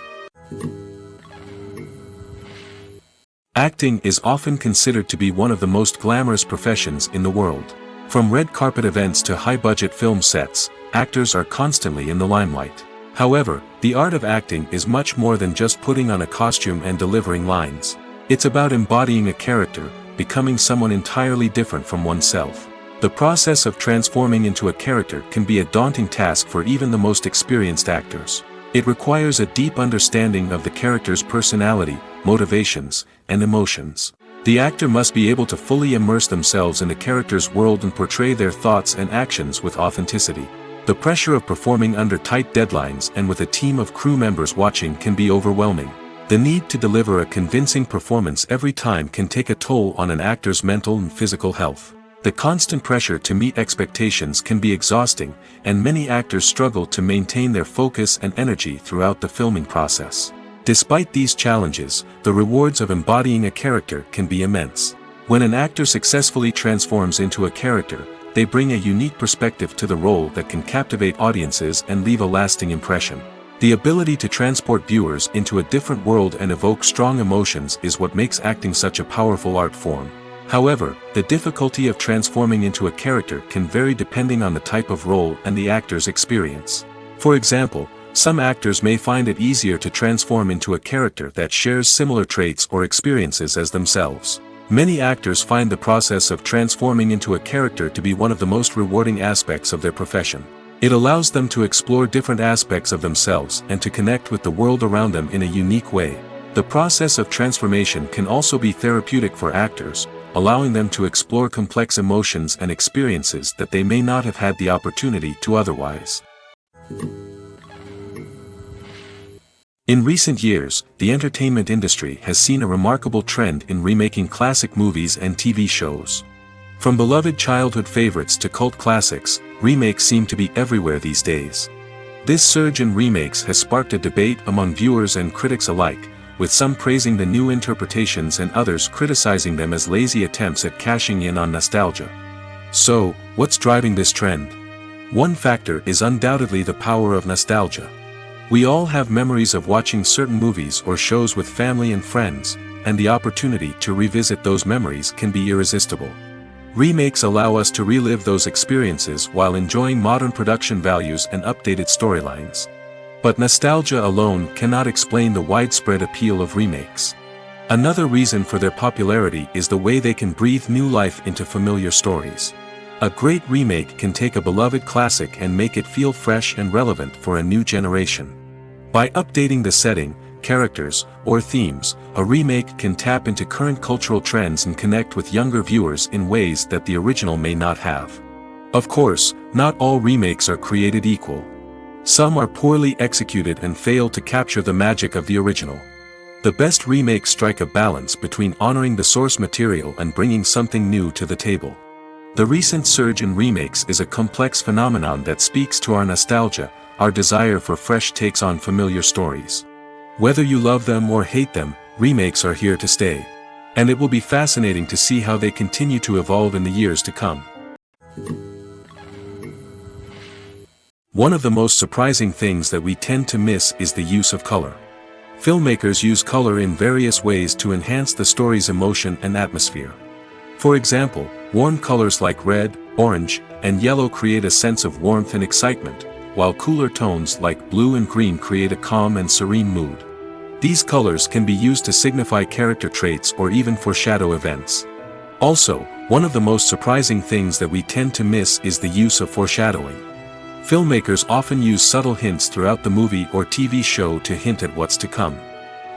Acting is often considered to be one of the most glamorous professions in the world. From red carpet events to high-budget film sets, actors are constantly in the limelight. However, the art of acting is much more than just putting on a costume and delivering lines. It's about embodying a character, becoming someone entirely different from oneself. The process of transforming into a character can be a daunting task for even the most experienced actors. It requires a deep understanding of the character's personality, motivations, and emotions. The actor must be able to fully immerse themselves in the character's world and portray their thoughts and actions with authenticity. The pressure of performing under tight deadlines and with a team of crew members watching can be overwhelming. The need to deliver a convincing performance every time can take a toll on an actor's mental and physical health. The constant pressure to meet expectations can be exhausting, and many actors struggle to maintain their focus and energy throughout the filming process. Despite these challenges, the rewards of embodying a character can be immense. When an actor successfully transforms into a character, they bring a unique perspective to the role that can captivate audiences and leave a lasting impression. The ability to transport viewers into a different world and evoke strong emotions is what makes acting such a powerful art form. However, the difficulty of transforming into a character can vary depending on the type of role and the actor's experience. For example, some actors may find it easier to transform into a character that shares similar traits or experiences as themselves. Many actors find the process of transforming into a character to be one of the most rewarding aspects of their profession. It allows them to explore different aspects of themselves and to connect with the world around them in a unique way. The process of transformation can also be therapeutic for actors, allowing them to explore complex emotions and experiences that they may not have had the opportunity to otherwise. In recent years, the entertainment industry has seen a remarkable trend in remaking classic movies and TV shows. From beloved childhood favorites to cult classics, remakes seem to be everywhere these days. This surge in remakes has sparked a debate among viewers and critics alike, with some praising the new interpretations and others criticizing them as lazy attempts at cashing in on nostalgia. So, what's driving this trend? One factor is undoubtedly the power of nostalgia. We all have memories of watching certain movies or shows with family and friends, and the opportunity to revisit those memories can be irresistible. Remakes allow us to relive those experiences while enjoying modern production values and updated storylines. But nostalgia alone cannot explain the widespread appeal of remakes. Another reason for their popularity is the way they can breathe new life into familiar stories. A great remake can take a beloved classic and make it feel fresh and relevant for a new generation. By updating the setting, characters, or themes, a remake can tap into current cultural trends and connect with younger viewers in ways that the original may not have. Of course, not all remakes are created equal. Some are poorly executed and fail to capture the magic of the original. The best remakes strike a balance between honoring the source material and bringing something new to the table. The recent surge in remakes is a complex phenomenon that speaks to our nostalgia, our desire for fresh takes on familiar stories. Whether you love them or hate them, remakes are here to stay. And it will be fascinating to see how they continue to evolve in the years to come. One of the most surprising things that we tend to miss is the use of color. Filmmakers use color in various ways to enhance the story's emotion and atmosphere. For example, warm colors like red, orange, and yellow create a sense of warmth and excitement, while cooler tones like blue and green create a calm and serene mood. These colors can be used to signify character traits or even foreshadow events. Also, one of the most surprising things that we tend to miss is the use of foreshadowing. Filmmakers often use subtle hints throughout the movie or TV show to hint at what's to come.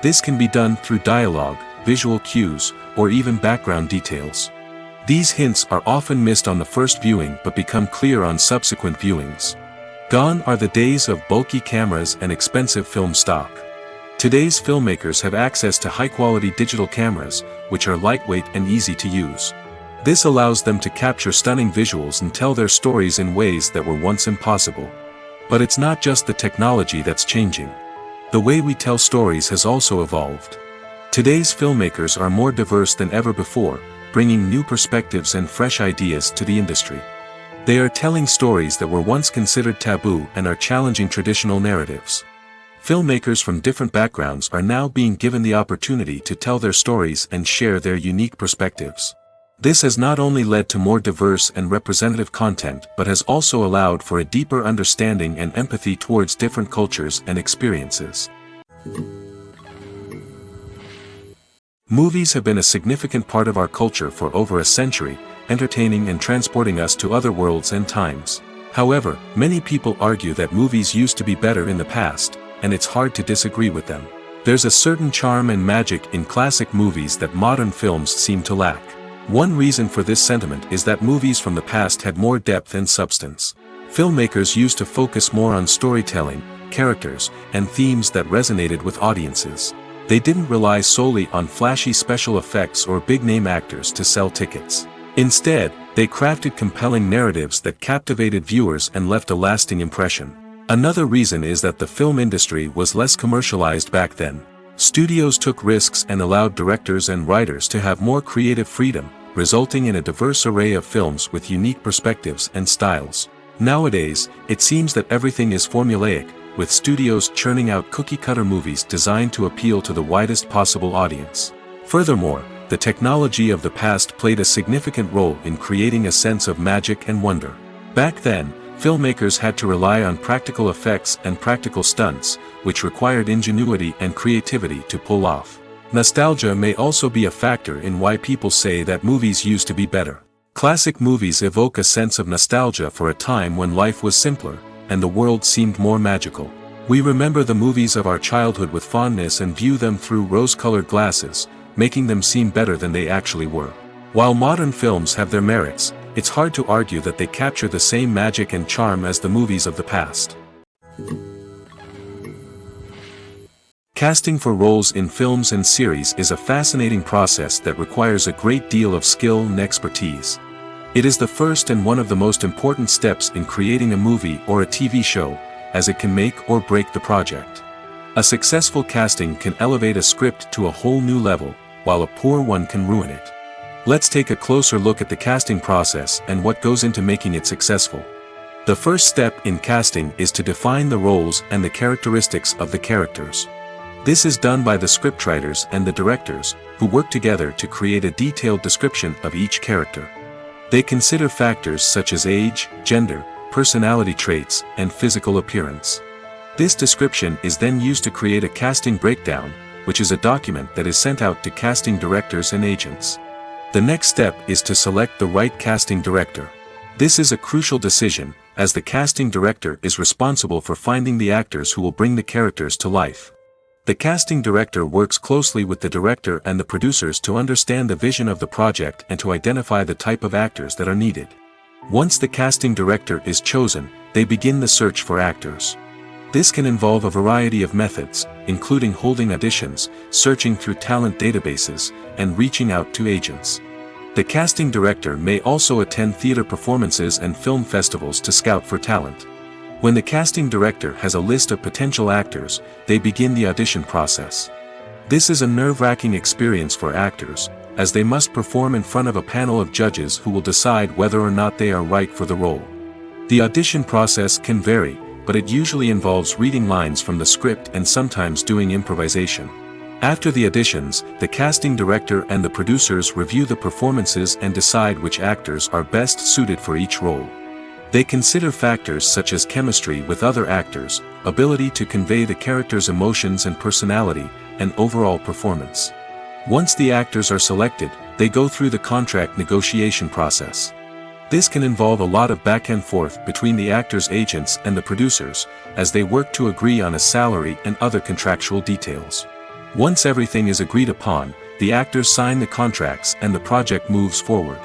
This can be done through dialogue, visual cues, or even background details. These hints are often missed on the first viewing but become clear on subsequent viewings. Gone are the days of bulky cameras and expensive film stock. Today's filmmakers have access to high-quality digital cameras, which are lightweight and easy to use. This allows them to capture stunning visuals and tell their stories in ways that were once impossible. But it's not just the technology that's changing. The way we tell stories has also evolved. Today's filmmakers are more diverse than ever before, bringing new perspectives and fresh ideas to the industry. They are telling stories that were once considered taboo and are challenging traditional narratives. Filmmakers from different backgrounds are now being given the opportunity to tell their stories and share their unique perspectives. This has not only led to more diverse and representative content but has also allowed for a deeper understanding and empathy towards different cultures and experiences. Movies have been a significant part of our culture for over a century, entertaining and transporting us to other worlds and times. However, many people argue that movies used to be better in the past, and it's hard to disagree with them. There's a certain charm and magic in classic movies that modern films seem to lack. One reason for this sentiment is that movies from the past had more depth and substance. Filmmakers used to focus more on storytelling, characters, and themes that resonated with audiences. They didn't rely solely on flashy special effects or big-name actors to sell tickets. Instead, they crafted compelling narratives that captivated viewers and left a lasting impression. Another reason is that the film industry was less commercialized back then. Studios took risks and allowed directors and writers to have more creative freedom, resulting in a diverse array of films with unique perspectives and styles. Nowadays, it seems that everything is formulaic, with studios churning out cookie-cutter movies designed to appeal to the widest possible audience. Furthermore, the technology of the past played a significant role in creating a sense of magic and wonder. Back then, filmmakers had to rely on practical effects and practical stunts, which required ingenuity and creativity to pull off. Nostalgia may also be a factor in why people say that movies used to be better. Classic movies evoke a sense of nostalgia for a time when life was simpler, and the world seemed more magical. We remember the movies of our childhood with fondness and view them through rose-colored glasses, making them seem better than they actually were. While modern films have their merits, it's hard to argue that they capture the same magic and charm as the movies of the past. Casting for roles in films and series is a fascinating process that requires a great deal of skill and expertise. It is the first and one of the most important steps in creating a movie or a TV show, as it can make or break the project. A successful casting can elevate a script to a whole new level, while a poor one can ruin it. Let's take a closer look at the casting process and what goes into making it successful. The first step in casting is to define the roles and the characteristics of the characters. This is done by the scriptwriters and the directors, who work together to create a detailed description of each character. They consider factors such as age, gender, personality traits, and physical appearance. This description is then used to create a casting breakdown, which is a document that is sent out to casting directors and agents. The next step is to select the right casting director. This is a crucial decision, as the casting director is responsible for finding the actors who will bring the characters to life. The casting director works closely with the director and the producers to understand the vision of the project and to identify the type of actors that are needed. Once the casting director is chosen, they begin the search for actors. This can involve a variety of methods, including holding auditions, searching through talent databases, and reaching out to agents. The casting director may also attend theater performances and film festivals to scout for talent. When the casting director has a list of potential actors, they begin the audition process. This is a nerve-wracking experience for actors, as they must perform in front of a panel of judges who will decide whether or not they are right for the role. The audition process can vary, but it usually involves reading lines from the script and sometimes doing improvisation. After the auditions, the casting director and the producers review the performances and decide which actors are best suited for each role. They consider factors such as chemistry with other actors, ability to convey the character's emotions and personality, and overall performance. Once the actors are selected, they go through the contract negotiation process. This can involve a lot of back and forth between the actors' agents and the producers, as they work to agree on a salary and other contractual details. Once everything is agreed upon, the actors sign the contracts and the project moves forward.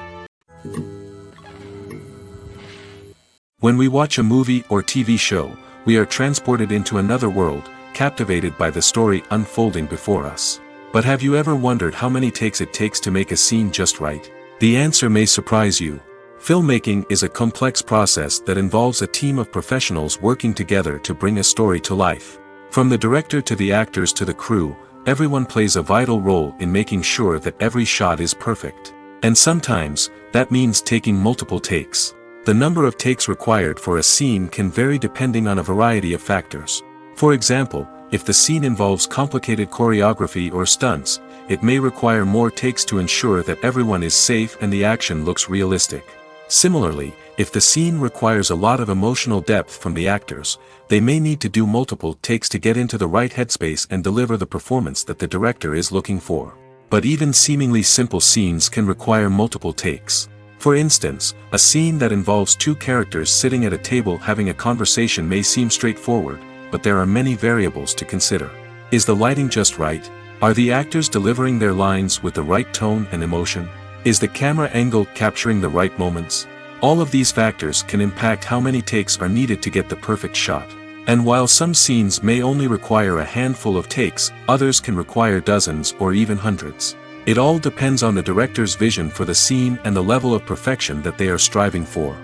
When we watch a movie or TV show, we are transported into another world, captivated by the story unfolding before us. But have you ever wondered how many takes it takes to make a scene just right? The answer may surprise you. Filmmaking is a complex process that involves a team of professionals working together to bring a story to life. From the director to the actors to the crew, everyone plays a vital role in making sure that every shot is perfect. And sometimes, that means taking multiple takes. The number of takes required for a scene can vary depending on a variety of factors. For example, if the scene involves complicated choreography or stunts, it may require more takes to ensure that everyone is safe and the action looks realistic. Similarly, if the scene requires a lot of emotional depth from the actors, they may need to do multiple takes to get into the right headspace and deliver the performance that the director is looking for. But even seemingly simple scenes can require multiple takes. For instance, a scene that involves two characters sitting at a table having a conversation may seem straightforward, but there are many variables to consider. Is the lighting just right? Are the actors delivering their lines with the right tone and emotion? Is the camera angle capturing the right moments? All of these factors can impact how many takes are needed to get the perfect shot. And while some scenes may only require a handful of takes, others can require dozens or even hundreds. It all depends on the director's vision for the scene and the level of perfection that they are striving for.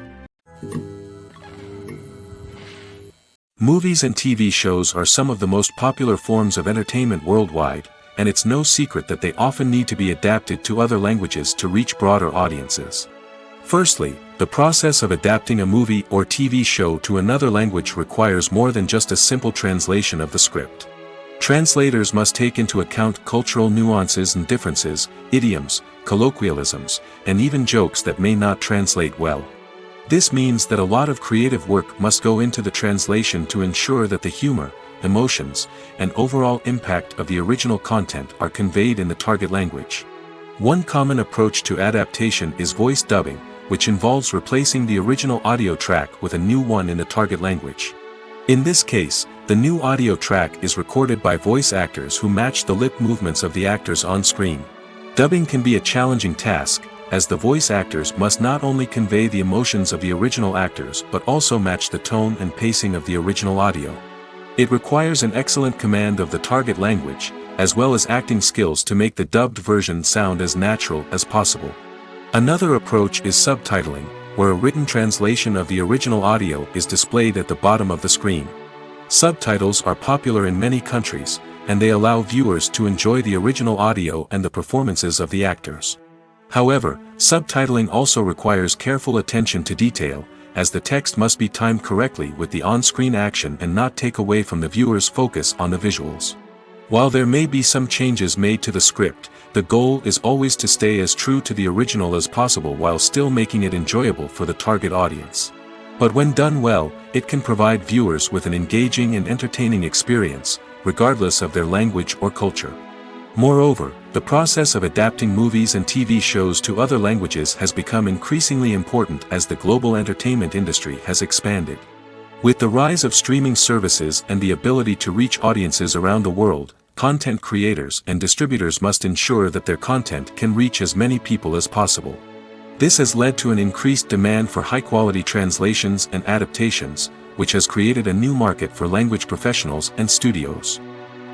Movies and TV shows are some of the most popular forms of entertainment worldwide, and it's no secret that they often need to be adapted to other languages to reach broader audiences. Firstly, the process of adapting a movie or TV show to another language requires more than just a simple translation of the script. Translators must take into account cultural nuances and differences, idioms, colloquialisms, and even jokes that may not translate well. This means that a lot of creative work must go into the translation to ensure that the humor, emotions, and overall impact of the original content are conveyed in the target language. One common approach to adaptation is voice dubbing, which involves replacing the original audio track with a new one in the target language. In this case, the new audio track is recorded by voice actors who match the lip movements of the actors on screen. Dubbing can be a challenging task, as the voice actors must not only convey the emotions of the original actors but also match the tone and pacing of the original audio. It requires an excellent command of the target language, as well as acting skills to make the dubbed version sound as natural as possible. Another approach is subtitling, where a written translation of the original audio is displayed at the bottom of the screen. Subtitles are popular in many countries, and they allow viewers to enjoy the original audio and the performances of the actors. However, subtitling also requires careful attention to detail, as the text must be timed correctly with the on-screen action and not take away from the viewer's focus on the visuals. While there may be some changes made to the script, the goal is always to stay as true to the original as possible while still making it enjoyable for the target audience. But when done well, it can provide viewers with an engaging and entertaining experience, regardless of their language or culture. Moreover, the process of adapting movies and TV shows to other languages has become increasingly important as the global entertainment industry has expanded. With the rise of streaming services and the ability to reach audiences around the world, content creators and distributors must ensure that their content can reach as many people as possible. This has led to an increased demand for high-quality translations and adaptations, which has created a new market for language professionals and studios.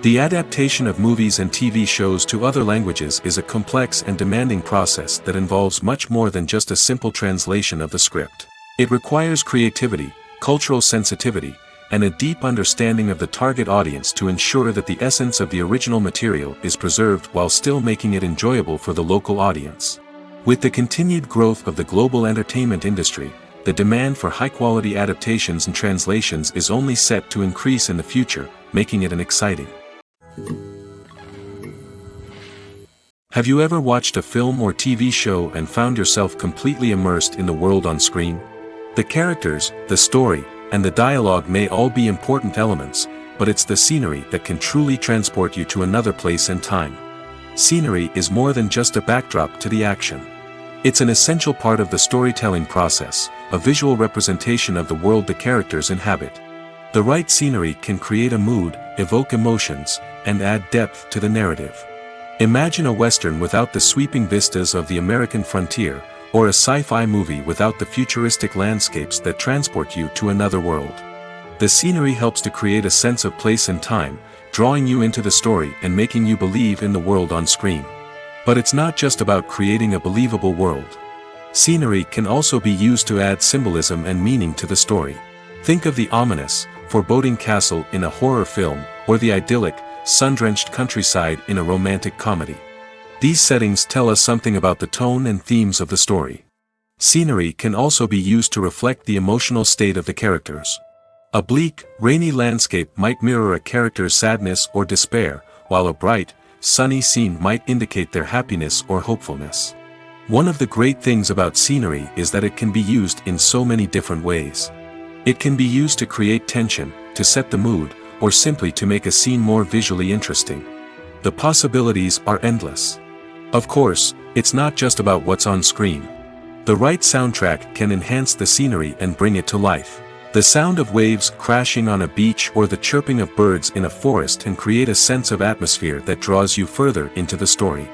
The adaptation of movies and TV shows to other languages is a complex and demanding process that involves much more than just a simple translation of the script. It requires creativity, cultural sensitivity, and a deep understanding of the target audience to ensure that the essence of the original material is preserved while still making it enjoyable for the local audience. With the continued growth of the global entertainment industry, the demand for high-quality adaptations and translations is only set to increase in the future, making it an exciting. Have you ever watched a film or TV show and found yourself completely immersed in the world on screen? The characters, the story, and the dialogue may all be important elements, but it's the scenery that can truly transport you to another place and time. Scenery is more than just a backdrop to the action. It's an essential part of the storytelling process, a visual representation of the world the characters inhabit. The right scenery can create a mood, evoke emotions, and add depth to the narrative. Imagine a Western without the sweeping vistas of the American frontier, or a sci-fi movie without the futuristic landscapes that transport you to another world. The scenery helps to create a sense of place and time, drawing you into the story and making you believe in the world on screen. But it's not just about creating a believable world. Scenery can also be used to add symbolism and meaning to the story. Think of the ominous, foreboding castle in a horror film, or the idyllic, sun-drenched countryside in a romantic comedy. These settings tell us something about the tone and themes of the story. Scenery can also be used to reflect the emotional state of the characters. A bleak, rainy landscape might mirror a character's sadness or despair, while a bright, sunny scene might indicate their happiness or hopefulness. One of the great things about scenery is that it can be used in so many different ways. It can be used to create tension, to set the mood, or simply to make a scene more visually interesting. The possibilities are endless. Of course, it's not just about what's on screen. The right soundtrack can enhance the scenery and bring it to life. The sound of waves crashing on a beach or the chirping of birds in a forest can create a sense of atmosphere that draws you further into the story.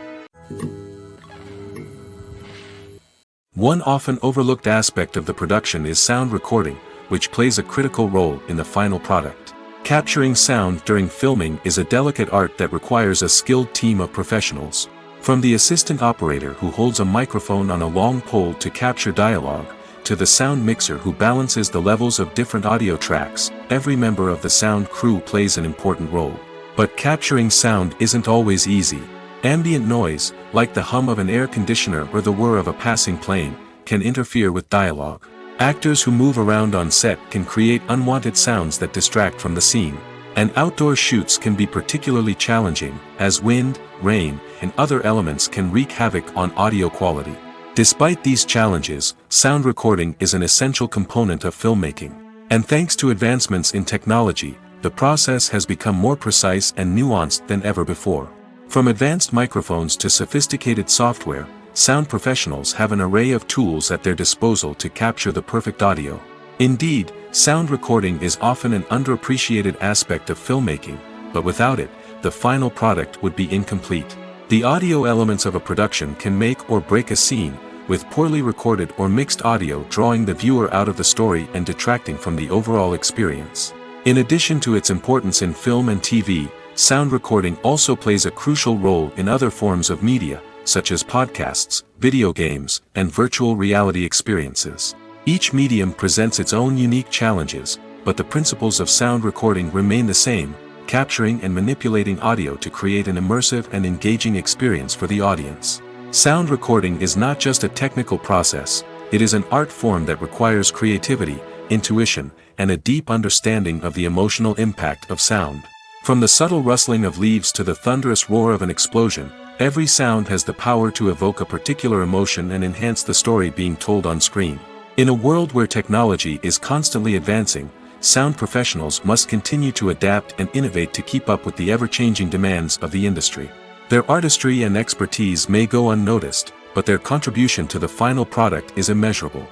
One often overlooked aspect of the production is sound recording, which plays a critical role in the final product. Capturing sound during filming is a delicate art that requires a skilled team of professionals. From the assistant operator who holds a microphone on a long pole to capture dialogue, to the sound mixer who balances the levels of different audio tracks, every member of the sound crew plays an important role. But capturing sound isn't always easy. Ambient noise, like the hum of an air conditioner or the whir of a passing plane, can interfere with dialogue. Actors who move around on set can create unwanted sounds that distract from the scene. And outdoor shoots can be particularly challenging, as wind, rain, and other elements can wreak havoc on audio quality. Despite these challenges, sound recording is an essential component of filmmaking. And thanks to advancements in technology, the process has become more precise and nuanced than ever before. From advanced microphones to sophisticated software, sound professionals have an array of tools at their disposal to capture the perfect audio. Indeed, sound recording is often an underappreciated aspect of filmmaking, but without it, the final product would be incomplete. The audio elements of a production can make or break a scene, with poorly recorded or mixed audio drawing the viewer out of the story and detracting from the overall experience. In addition to its importance in film and TV, sound recording also plays a crucial role in other forms of media, such as podcasts, video games, and virtual reality experiences. Each medium presents its own unique challenges, but the principles of sound recording remain the same, capturing and manipulating audio to create an immersive and engaging experience for the audience. Sound recording is not just a technical process, it is an art form that requires creativity, intuition, and a deep understanding of the emotional impact of sound. From the subtle rustling of leaves to the thunderous roar of an explosion, every sound has the power to evoke a particular emotion and enhance the story being told on screen. In a world where technology is constantly advancing, sound professionals must continue to adapt and innovate to keep up with the ever-changing demands of the industry. Their artistry and expertise may go unnoticed, but their contribution to the final product is immeasurable.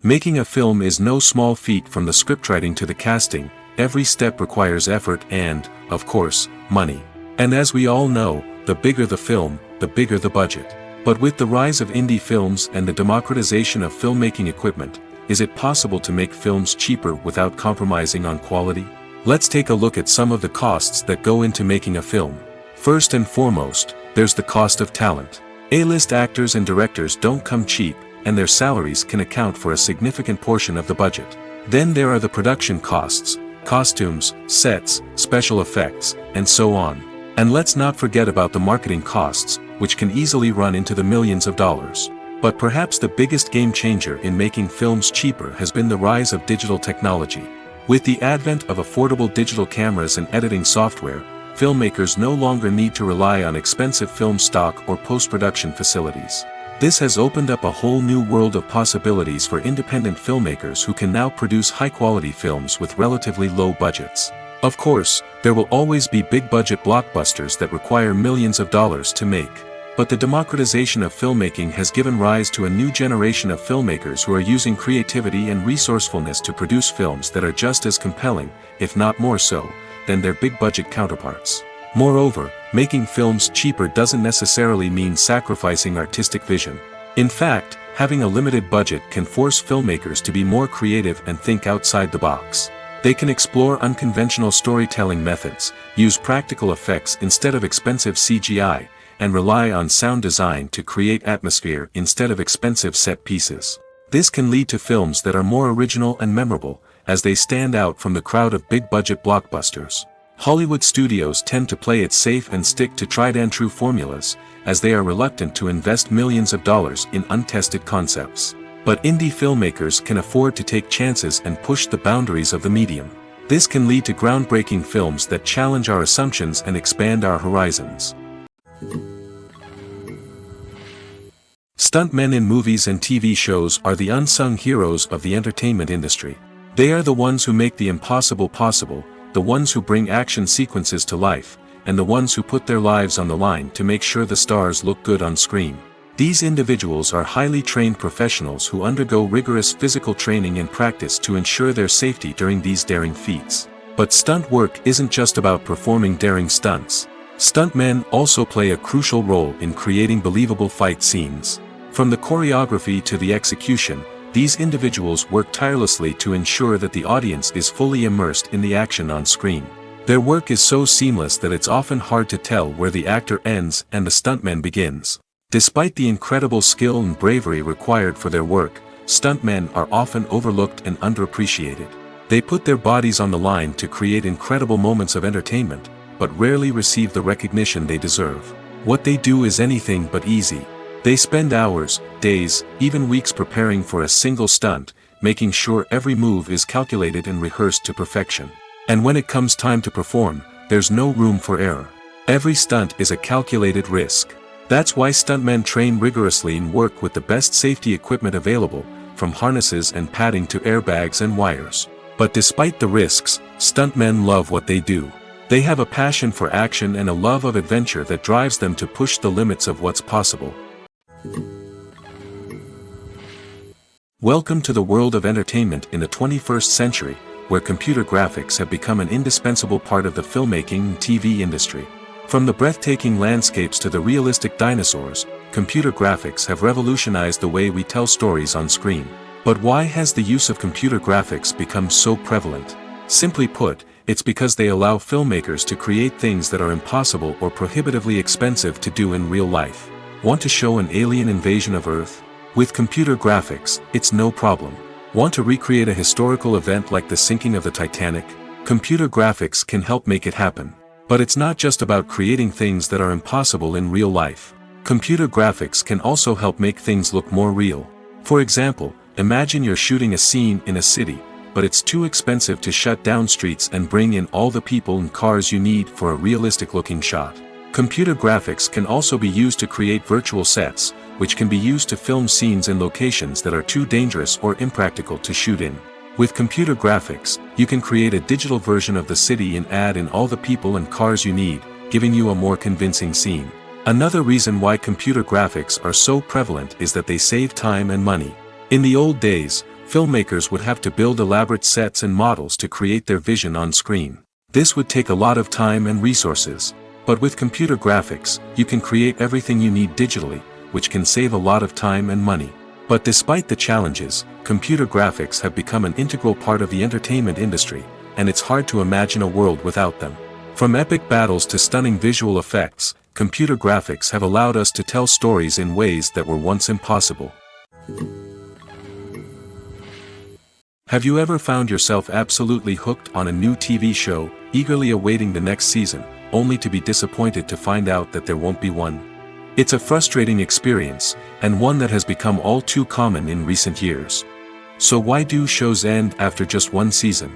Making a film is no small feat. From the scriptwriting to the casting, every step requires effort and, of course, money. And as we all know, the bigger the film, the bigger the budget. But with the rise of indie films and the democratization of filmmaking equipment, is it possible to make films cheaper without compromising on quality? Let's take a look at some of the costs that go into making a film. First and foremost, there's the cost of talent. A-list actors and directors don't come cheap, and their salaries can account for a significant portion of the budget. Then there are the production costs, costumes, sets, special effects, and so on. And let's not forget about the marketing costs, which can easily run into the millions of dollars. But perhaps the biggest game changer in making films cheaper has been the rise of digital technology. With the advent of affordable digital cameras and editing software, filmmakers no longer need to rely on expensive film stock or post-production facilities. This has opened up a whole new world of possibilities for independent filmmakers who can now produce high-quality films with relatively low budgets. Of course, there will always be big-budget blockbusters that require millions of dollars to make. But the democratization of filmmaking has given rise to a new generation of filmmakers who are using creativity and resourcefulness to produce films that are just as compelling, if not more so, than their big-budget counterparts. Moreover, making films cheaper doesn't necessarily mean sacrificing artistic vision. In fact, having a limited budget can force filmmakers to be more creative and think outside the box. They can explore unconventional storytelling methods, use practical effects instead of expensive CGI, and rely on sound design to create atmosphere instead of expensive set pieces. This can lead to films that are more original and memorable, as they stand out from the crowd of big-budget blockbusters. Hollywood studios tend to play it safe and stick to tried-and-true formulas, as they are reluctant to invest millions of dollars in untested concepts. But indie filmmakers can afford to take chances and push the boundaries of the medium. This can lead to groundbreaking films that challenge our assumptions and expand our horizons. Stuntmen in movies and TV shows are the unsung heroes of the entertainment industry. They are the ones who make the impossible possible, the ones who bring action sequences to life, and the ones who put their lives on the line to make sure the stars look good on screen. These individuals are highly trained professionals who undergo rigorous physical training and practice to ensure their safety during these daring feats. But stunt work isn't just about performing daring stunts. Stuntmen also play a crucial role in creating believable fight scenes. From the choreography to the execution, these individuals work tirelessly to ensure that the audience is fully immersed in the action on screen. Their work is so seamless that it's often hard to tell where the actor ends and the stuntman begins. Despite the incredible skill and bravery required for their work, stuntmen are often overlooked and underappreciated. They put their bodies on the line to create incredible moments of entertainment, but rarely receive the recognition they deserve. What they do is anything but easy. They spend hours, days, even weeks preparing for a single stunt, making sure every move is calculated and rehearsed to perfection. And when it comes time to perform, there's no room for error. Every stunt is a calculated risk. That's why stuntmen train rigorously and work with the best safety equipment available, from harnesses and padding to airbags and wires. But despite the risks, stuntmen love what they do. They have a passion for action and a love of adventure that drives them to push the limits of what's possible. Welcome to the world of entertainment in the 21st century, where computer graphics have become an indispensable part of the filmmaking and TV industry. From the breathtaking landscapes to the realistic dinosaurs, computer graphics have revolutionized the way we tell stories on screen. But why has the use of computer graphics become so prevalent? Simply put, it's because they allow filmmakers to create things that are impossible or prohibitively expensive to do in real life. Want to show an alien invasion of Earth? With computer graphics, it's no problem. Want to recreate a historical event like the sinking of the Titanic? Computer graphics can help make it happen. But it's not just about creating things that are impossible in real life. Computer graphics can also help make things look more real. For example, imagine you're shooting a scene in a city, but it's too expensive to shut down streets and bring in all the people and cars you need for a realistic-looking shot. Computer graphics can also be used to create virtual sets, which can be used to film scenes in locations that are too dangerous or impractical to shoot in. With computer graphics, you can create a digital version of the city and add in all the people and cars you need, giving you a more convincing scene. Another reason why computer graphics are so prevalent is that they save time and money. In the old days, filmmakers would have to build elaborate sets and models to create their vision on screen. This would take a lot of time and resources. But with computer graphics, you can create everything you need digitally, which can save a lot of time and money. But despite the challenges, computer graphics have become an integral part of the entertainment industry, and it's hard to imagine a world without them. From epic battles to stunning visual effects, computer graphics have allowed us to tell stories in ways that were once impossible. Have you ever found yourself absolutely hooked on a new TV show, eagerly awaiting the next season, only to be disappointed to find out that there won't be one? It's a frustrating experience, and one that has become all too common in recent years. So why do shows end after just one season?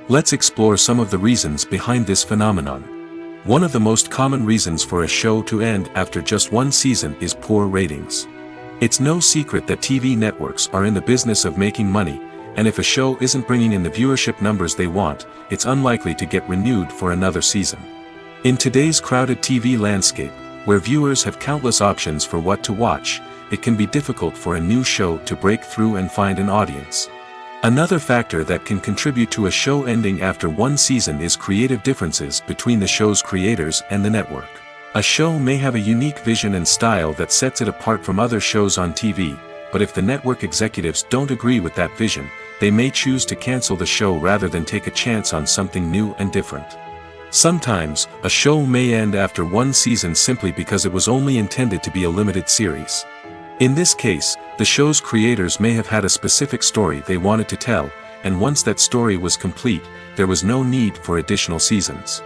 Let's explore some of the reasons behind this phenomenon. One of the most common reasons for a show to end after just one season is poor ratings. It's no secret that TV networks are in the business of making money, and if a show isn't bringing in the viewership numbers they want, it's unlikely to get renewed for another season. In today's crowded TV landscape, where viewers have countless options for what to watch, it can be difficult for a new show to break through and find an audience. Another factor that can contribute to a show ending after one season is creative differences between the show's creators and the network. A show may have a unique vision and style that sets it apart from other shows on TV, but if the network executives don't agree with that vision, they may choose to cancel the show rather than take a chance on something new and different. Sometimes, a show may end after one season simply because it was only intended to be a limited series. In this case, the show's creators may have had a specific story they wanted to tell, and once that story was complete, there was no need for additional seasons.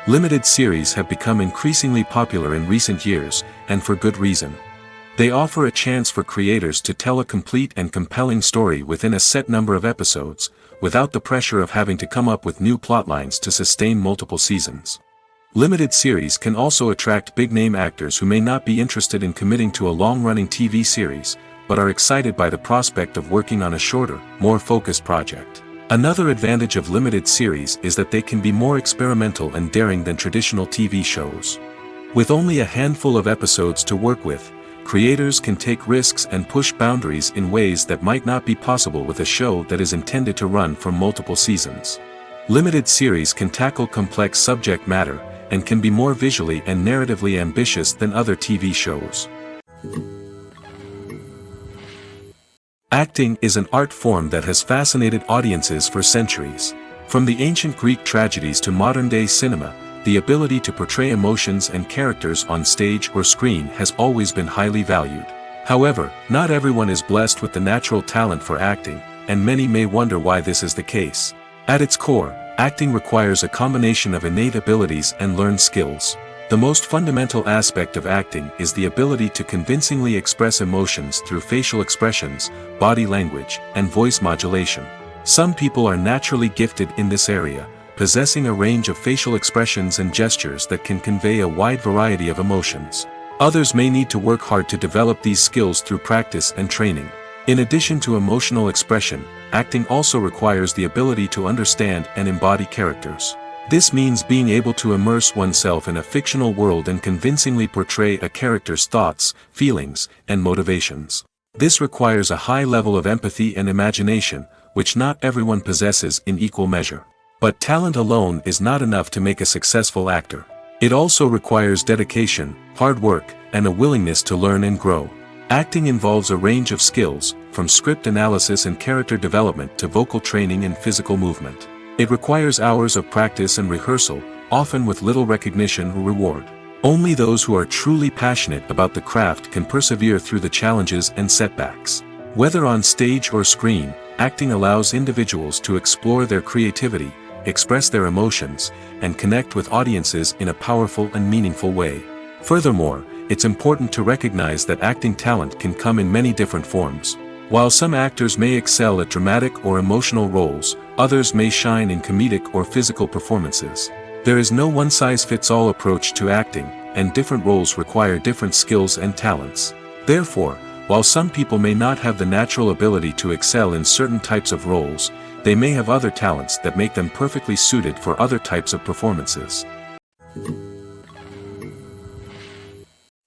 Limited series have become increasingly popular in recent years, and for good reason. They offer a chance for creators to tell a complete and compelling story within a set number of episodes, without the pressure of having to come up with new plotlines to sustain multiple seasons. Limited series can also attract big-name actors who may not be interested in committing to a long-running TV series, but are excited by the prospect of working on a shorter, more focused project. Another advantage of limited series is that they can be more experimental and daring than traditional TV shows. With only a handful of episodes to work with, creators can take risks and push boundaries in ways that might not be possible with a show that is intended to run for multiple seasons. Limited series can tackle complex subject matter, and can be more visually and narratively ambitious than other TV shows. Acting is an art form that has fascinated audiences for centuries. From the ancient Greek tragedies to modern-day cinema, the ability to portray emotions and characters on stage or screen has always been highly valued. However, not everyone is blessed with the natural talent for acting, and many may wonder why this is the case. At its core, acting requires a combination of innate abilities and learned skills. The most fundamental aspect of acting is the ability to convincingly express emotions through facial expressions, body language, and voice modulation. Some people are naturally gifted in this area, possessing a range of facial expressions and gestures that can convey a wide variety of emotions. Others may need to work hard to develop these skills through practice and training. In addition to emotional expression, acting also requires the ability to understand and embody characters. This means being able to immerse oneself in a fictional world and convincingly portray a character's thoughts, feelings, and motivations. This requires a high level of empathy and imagination, which not everyone possesses in equal measure. But talent alone is not enough to make a successful actor. It also requires dedication, hard work, and a willingness to learn and grow. Acting involves a range of skills, from script analysis and character development to vocal training and physical movement. It requires hours of practice and rehearsal, often with little recognition or reward. Only those who are truly passionate about the craft can persevere through the challenges and setbacks. Whether on stage or screen, acting allows individuals to explore their creativity, express their emotions, and connect with audiences in a powerful and meaningful way. Furthermore, it's important to recognize that acting talent can come in many different forms. While some actors may excel at dramatic or emotional roles, others may shine in comedic or physical performances. There is no one-size-fits-all approach to acting, and different roles require different skills and talents. Therefore, while some people may not have the natural ability to excel in certain types of roles, they may have other talents that make them perfectly suited for other types of performances.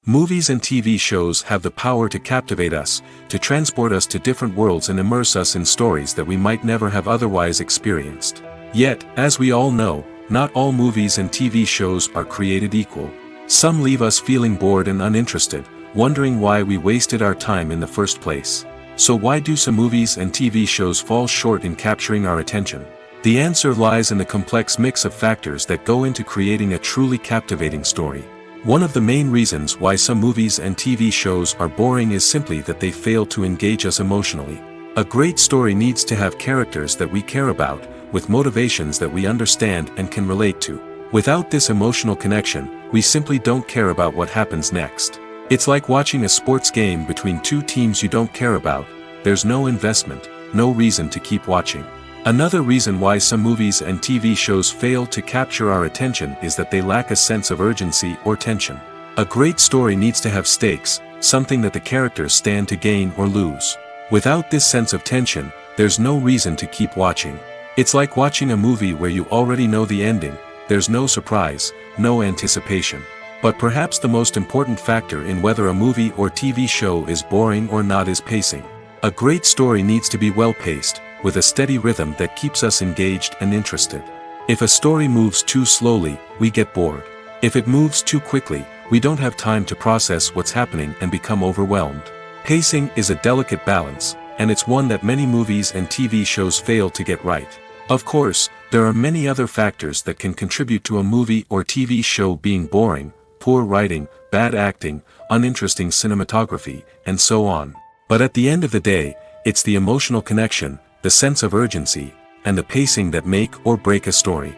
Movies and TV shows have the power to captivate us, to transport us to different worlds and immerse us in stories that we might never have otherwise experienced. Yet, as we all know, not all movies and TV shows are created equal. Some leave us feeling bored and uninterested, wondering why we wasted our time in the first place. So why do some movies and TV shows fall short in capturing our attention? The answer lies in the complex mix of factors that go into creating a truly captivating story. One of the main reasons why some movies and TV shows are boring is simply that they fail to engage us emotionally. A great story needs to have characters that we care about, with motivations that we understand and can relate to. Without this emotional connection, we simply don't care about what happens next. It's like watching a sports game between two teams you don't care about. There's no investment, no reason to keep watching. Another reason why some movies and TV shows fail to capture our attention is that they lack a sense of urgency or tension. A great story needs to have stakes, something that the characters stand to gain or lose. Without this sense of tension, there's no reason to keep watching. It's like watching a movie where you already know the ending. There's no surprise, no anticipation. But perhaps the most important factor in whether a movie or TV show is boring or not is pacing. A great story needs to be well-paced, with a steady rhythm that keeps us engaged and interested. If a story moves too slowly, we get bored. If it moves too quickly, we don't have time to process what's happening and become overwhelmed. Pacing is a delicate balance, and it's one that many movies and TV shows fail to get right. Of course, there are many other factors that can contribute to a movie or TV show being boring: poor writing, bad acting, uninteresting cinematography, and so on. But at the end of the day, it's the emotional connection, the sense of urgency, and the pacing that make or break a story.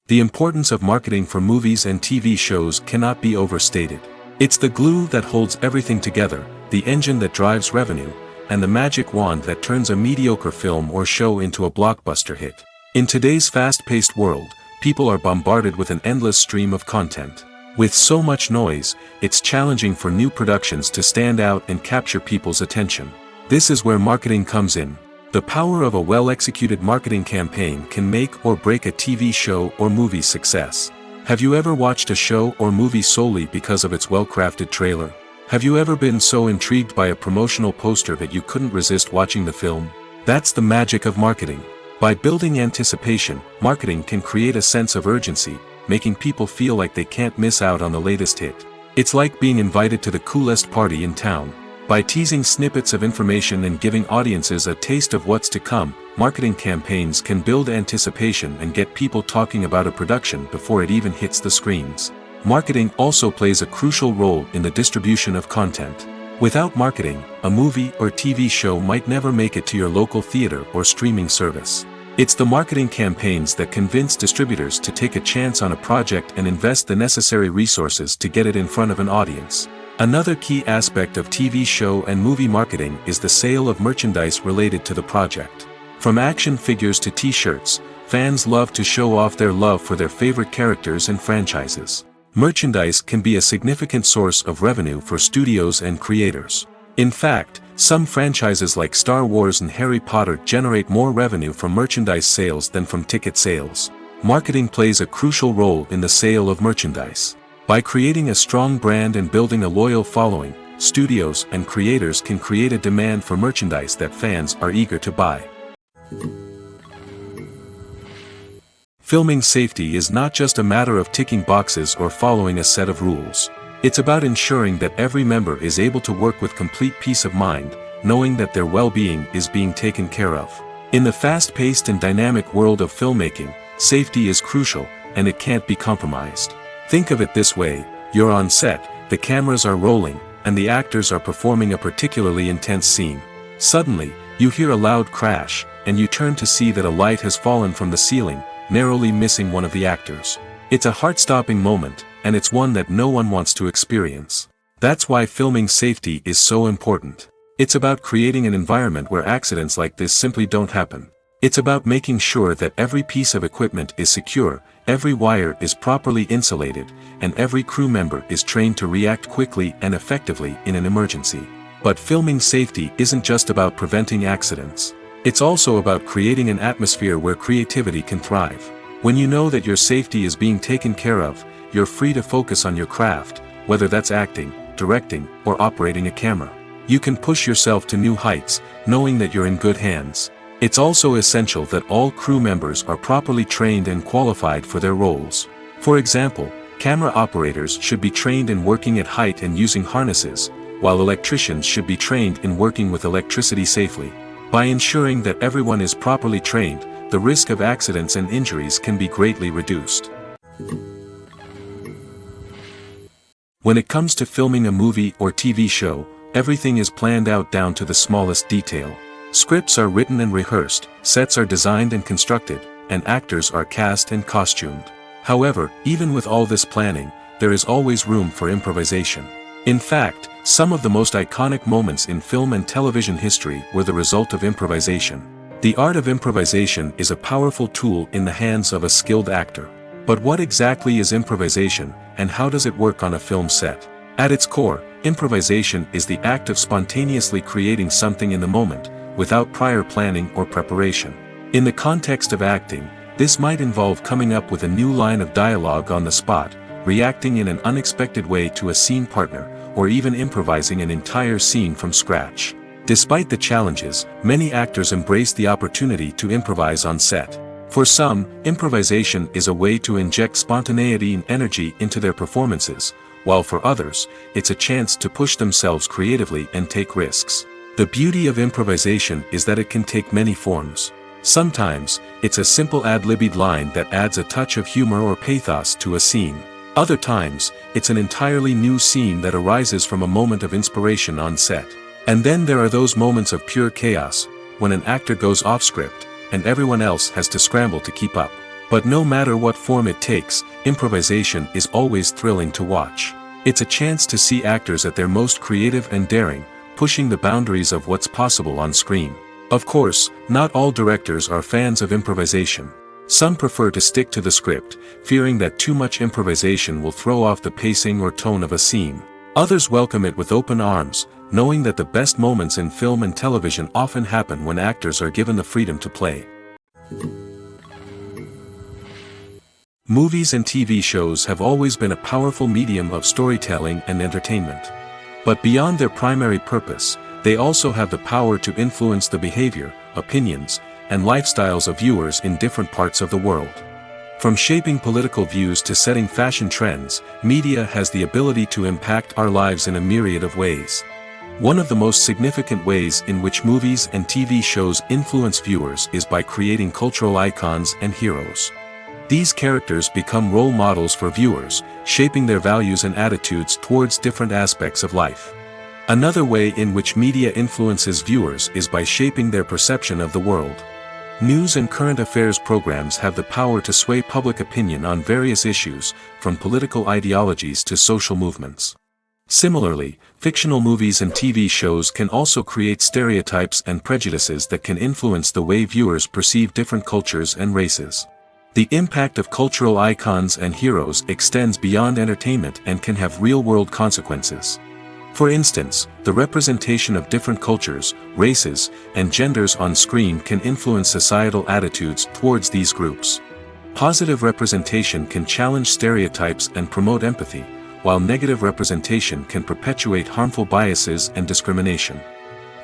The importance of marketing for movies and TV shows cannot be overstated. It's the glue that holds everything together, the engine that drives revenue, and the magic wand that turns a mediocre film or show into a blockbuster hit. In today's fast-paced world, people are bombarded with an endless stream of content. With so much noise, it's challenging for new productions to stand out and capture people's attention. This is where marketing comes in. The power of a well-executed marketing campaign can make or break a TV show or movie's success. Have you ever watched a show or movie solely because of its well-crafted trailer? Have you ever been so intrigued by a promotional poster that you couldn't resist watching the film? That's the magic of marketing. By building anticipation, marketing can create a sense of urgency, making people feel like they can't miss out on the latest hit. It's like being invited to the coolest party in town. By teasing snippets of information and giving audiences a taste of what's to come, marketing campaigns can build anticipation and get people talking about a production before it even hits the screens. Marketing also plays a crucial role in the distribution of content. Without marketing, a movie or TV show might never make it to your local theater or streaming service. It's the marketing campaigns that convince distributors to take a chance on a project and invest the necessary resources to get it in front of an audience. Another key aspect of TV show and movie marketing is the sale of merchandise related to the project. From action figures to t-shirts, fans love to show off their love for their favorite characters and franchises. Merchandise can be a significant source of revenue for studios and creators. In fact, some franchises like Star Wars and Harry Potter generate more revenue from merchandise sales than from ticket sales. Marketing plays a crucial role in the sale of merchandise. By creating a strong brand and building a loyal following, studios and creators can create a demand for merchandise that fans are eager to buy. Filming safety is not just a matter of ticking boxes or following a set of rules. It's about ensuring that every member is able to work with complete peace of mind, knowing that their well-being is being taken care of. In the fast-paced and dynamic world of filmmaking, safety is crucial, and it can't be compromised. Think of it this way: you're on set, the cameras are rolling, and the actors are performing a particularly intense scene. Suddenly, you hear a loud crash, and you turn to see that a light has fallen from the ceiling, narrowly missing one of the actors. It's a heart-stopping moment, and it's one that no one wants to experience. That's why filming safety is so important. It's about creating an environment where accidents like this simply don't happen. It's about making sure that every piece of equipment is secure, every wire is properly insulated, and every crew member is trained to react quickly and effectively in an emergency. But filming safety isn't just about preventing accidents. It's also about creating an atmosphere where creativity can thrive. When you know that your safety is being taken care of, you're free to focus on your craft, whether that's acting, directing, or operating a camera. You can push yourself to new heights, knowing that you're in good hands. It's also essential that all crew members are properly trained and qualified for their roles. For example, camera operators should be trained in working at height and using harnesses, while electricians should be trained in working with electricity safely. By ensuring that everyone is properly trained, the risk of accidents and injuries can be greatly reduced. When it comes to filming a movie or TV show, everything is planned out down to the smallest detail. Scripts are written and rehearsed, sets are designed and constructed, and actors are cast and costumed. However, even with all this planning, there is always room for improvisation. In fact, some of the most iconic moments in film and television history were the result of improvisation. The art of improvisation is a powerful tool in the hands of a skilled actor. But what exactly is improvisation, and how does it work on a film set? At its core, improvisation is the act of spontaneously creating something in the moment, without prior planning or preparation. In the context of acting, this might involve coming up with a new line of dialogue on the spot, reacting in an unexpected way to a scene partner, or even improvising an entire scene from scratch. Despite the challenges, many actors embrace the opportunity to improvise on set. For some, improvisation is a way to inject spontaneity and energy into their performances, while for others, it's a chance to push themselves creatively and take risks. The beauty of improvisation is that it can take many forms. Sometimes, it's a simple ad-libbed line that adds a touch of humor or pathos to a scene. Other times, it's an entirely new scene that arises from a moment of inspiration on set. And then there are those moments of pure chaos, when an actor goes off script, and everyone else has to scramble to keep up. But no matter what form it takes, improvisation is always thrilling to watch. It's a chance to see actors at their most creative and daring, pushing the boundaries of what's possible on screen. Of course, not all directors are fans of improvisation. Some prefer to stick to the script, fearing that too much improvisation will throw off the pacing or tone of a scene. Others welcome it with open arms, knowing that the best moments in film and television often happen when actors are given the freedom to play. Movies and TV shows have always been a powerful medium of storytelling and entertainment. But beyond their primary purpose, they also have the power to influence the behavior, opinions, and lifestyles of viewers in different parts of the world. From shaping political views to setting fashion trends, media has the ability to impact our lives in a myriad of ways. One of the most significant ways in which movies and TV shows influence viewers is by creating cultural icons and heroes. These characters become role models for viewers, shaping their values and attitudes towards different aspects of life. Another way in which media influences viewers is by shaping their perception of the world. News and current affairs programs have the power to sway public opinion on various issues, from political ideologies to social movements. Similarly, fictional movies and TV shows can also create stereotypes and prejudices that can influence the way viewers perceive different cultures and races. The impact of cultural icons and heroes extends beyond entertainment and can have real-world consequences. For instance, the representation of different cultures, races, and genders on screen can influence societal attitudes towards these groups. Positive representation can challenge stereotypes and promote empathy, while negative representation can perpetuate harmful biases and discrimination.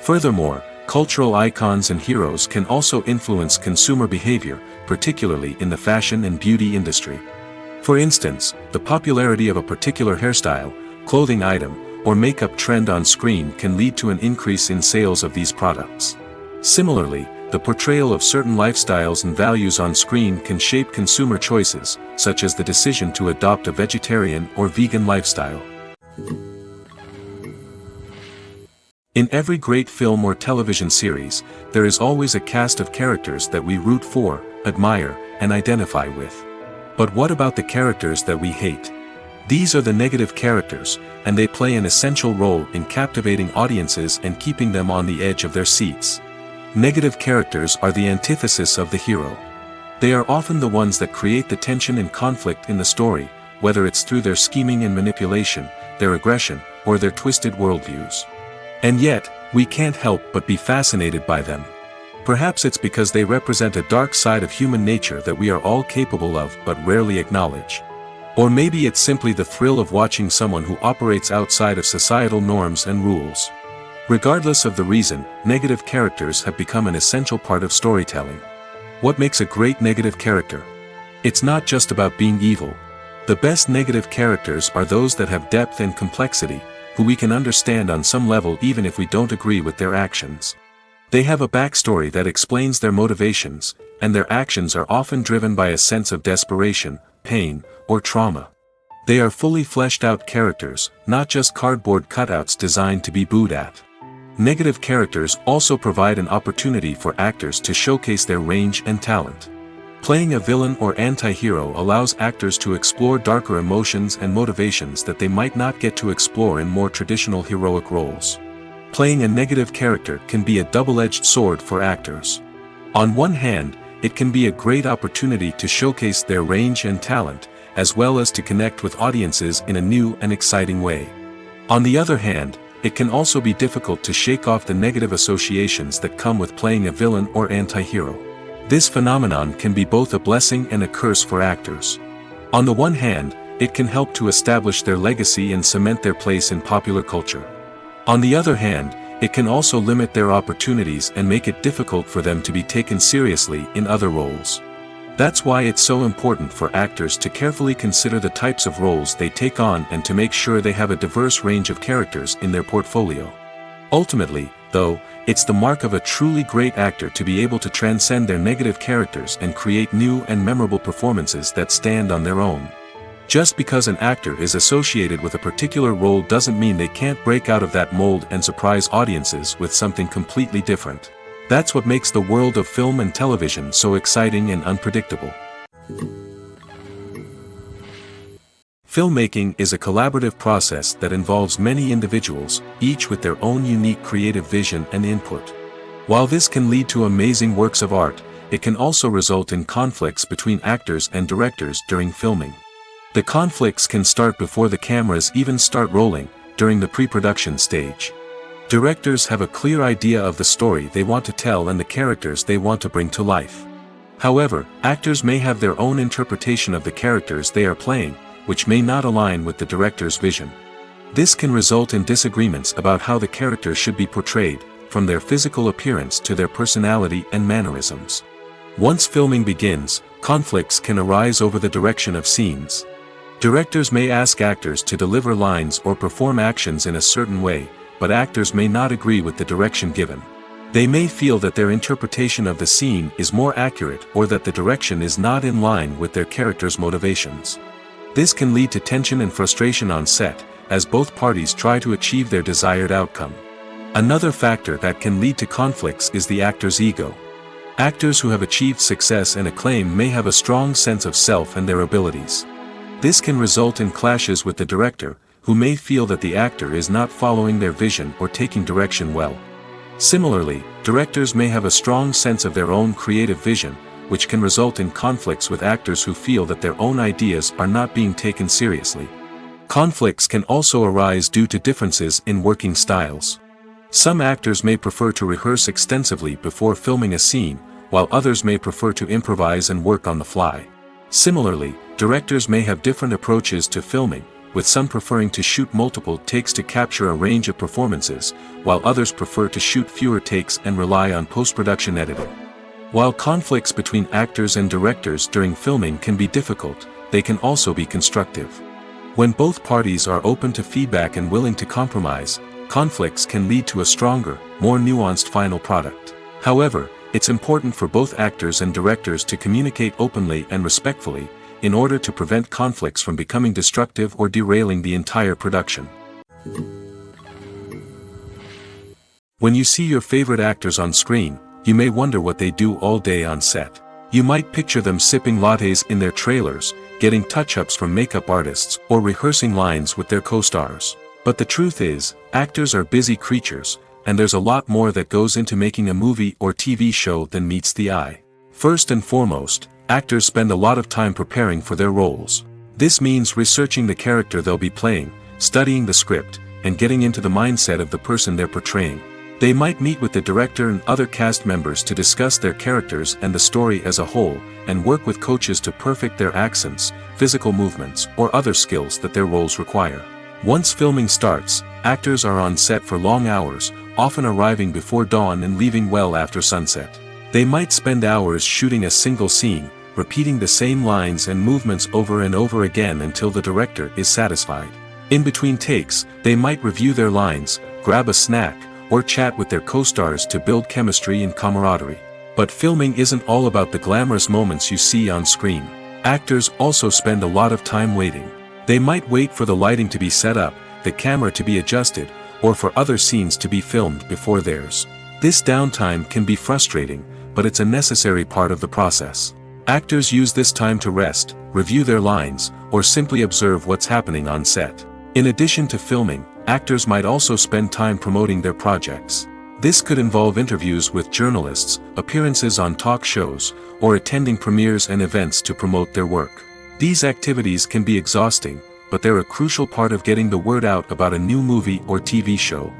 Furthermore, cultural icons and heroes can also influence consumer behavior, particularly in the fashion and beauty industry. For instance, the popularity of a particular hairstyle, clothing item, or makeup trend on screen can lead to an increase in sales of these products. Similarly, the portrayal of certain lifestyles and values on screen can shape consumer choices, such as the decision to adopt a vegetarian or vegan lifestyle. In every great film or television series, there is always a cast of characters that we root for, admire, and identify with. But what about the characters that we hate? These are the negative characters, and they play an essential role in captivating audiences and keeping them on the edge of their seats. Negative characters are the antithesis of the hero. They are often the ones that create the tension and conflict in the story, whether it's through their scheming and manipulation, their aggression, or their twisted worldviews. And yet, we can't help but be fascinated by them. Perhaps it's because they represent a dark side of human nature that we are all capable of but rarely acknowledge. Or maybe it's simply the thrill of watching someone who operates outside of societal norms and rules. Regardless of the reason, negative characters have become an essential part of storytelling. What makes a great negative character? It's not just about being evil. The best negative characters are those that have depth and complexity, who we can understand on some level even if we don't agree with their actions. They have a backstory that explains their motivations, and their actions are often driven by a sense of desperation, pain, or trauma. They are fully fleshed out characters, not just cardboard cutouts designed to be booed at. Negative characters also provide an opportunity for actors to showcase their range and talent. Playing a villain or anti-hero allows actors to explore darker emotions and motivations that they might not get to explore in more traditional heroic roles. Playing a negative character can be a double-edged sword for actors. On one hand, it can be a great opportunity to showcase their range and talent, as well as to connect with audiences in a new and exciting way. On the other hand, it can also be difficult to shake off the negative associations that come with playing a villain or anti-hero. This phenomenon can be both a blessing and a curse for actors. On the one hand, it can help to establish their legacy and cement their place in popular culture. On the other hand, it can also limit their opportunities and make it difficult for them to be taken seriously in other roles. That's why it's so important for actors to carefully consider the types of roles they take on and to make sure they have a diverse range of characters in their portfolio. Ultimately, though, it's the mark of a truly great actor to be able to transcend their negative characters and create new and memorable performances that stand on their own. Just because an actor is associated with a particular role doesn't mean they can't break out of that mold and surprise audiences with something completely different. That's what makes the world of film and television so exciting and unpredictable. Filmmaking is a collaborative process that involves many individuals, each with their own unique creative vision and input. While this can lead to amazing works of art, it can also result in conflicts between actors and directors during filming. The conflicts can start before the cameras even start rolling, during the pre-production stage. Directors have a clear idea of the story they want to tell and the characters they want to bring to life. However, actors may have their own interpretation of the characters they are playing, which may not align with the director's vision. This can result in disagreements about how the characters should be portrayed, from their physical appearance to their personality and mannerisms. Once filming begins, conflicts can arise over the direction of scenes. Directors may ask actors to deliver lines or perform actions in a certain way, but actors may not agree with the direction given. They may feel that their interpretation of the scene is more accurate or that the direction is not in line with their character's motivations. This can lead to tension and frustration on set, as both parties try to achieve their desired outcome. Another factor that can lead to conflicts is the actor's ego. Actors who have achieved success and acclaim may have a strong sense of self and their abilities. This can result in clashes with the director, who may feel that the actor is not following their vision or taking direction well. Similarly, directors may have a strong sense of their own creative vision, which can result in conflicts with actors who feel that their own ideas are not being taken seriously. Conflicts can also arise due to differences in working styles. Some actors may prefer to rehearse extensively before filming a scene, while others may prefer to improvise and work on the fly. Similarly, directors may have different approaches to filming, with some preferring to shoot multiple takes to capture a range of performances, while others prefer to shoot fewer takes and rely on post-production editing. While conflicts between actors and directors during filming can be difficult, they can also be constructive. When both parties are open to feedback and willing to compromise, conflicts can lead to a stronger, more nuanced final product. However, it's important for both actors and directors to communicate openly and respectfully, in order to prevent conflicts from becoming destructive or derailing the entire production. When you see your favorite actors on screen, you may wonder what they do all day on set. You might picture them sipping lattes in their trailers, getting touch-ups from makeup artists, or rehearsing lines with their co-stars. But the truth is, actors are busy creatures, and there's a lot more that goes into making a movie or TV show than meets the eye. First and foremost, actors spend a lot of time preparing for their roles. This means researching the character they'll be playing, studying the script, and getting into the mindset of the person they're portraying. They might meet with the director and other cast members to discuss their characters and the story as a whole, and work with coaches to perfect their accents, physical movements, or other skills that their roles require. Once filming starts, actors are on set for long hours, often arriving before dawn and leaving well after sunset. They might spend hours shooting a single scene, repeating the same lines and movements over and over again until the director is satisfied. In between takes, they might review their lines, grab a snack, or chat with their co-stars to build chemistry and camaraderie. But filming isn't all about the glamorous moments you see on screen. Actors also spend a lot of time waiting. They might wait for the lighting to be set up, the camera to be adjusted, or for other scenes to be filmed before theirs. This downtime can be frustrating, but it's a necessary part of the process. Actors use this time to rest, review their lines, or simply observe what's happening on set. In addition to filming, actors might also spend time promoting their projects. This could involve interviews with journalists, appearances on talk shows, or attending premieres and events to promote their work. These activities can be exhausting, but they're a crucial part of getting the word out about a new movie or TV show.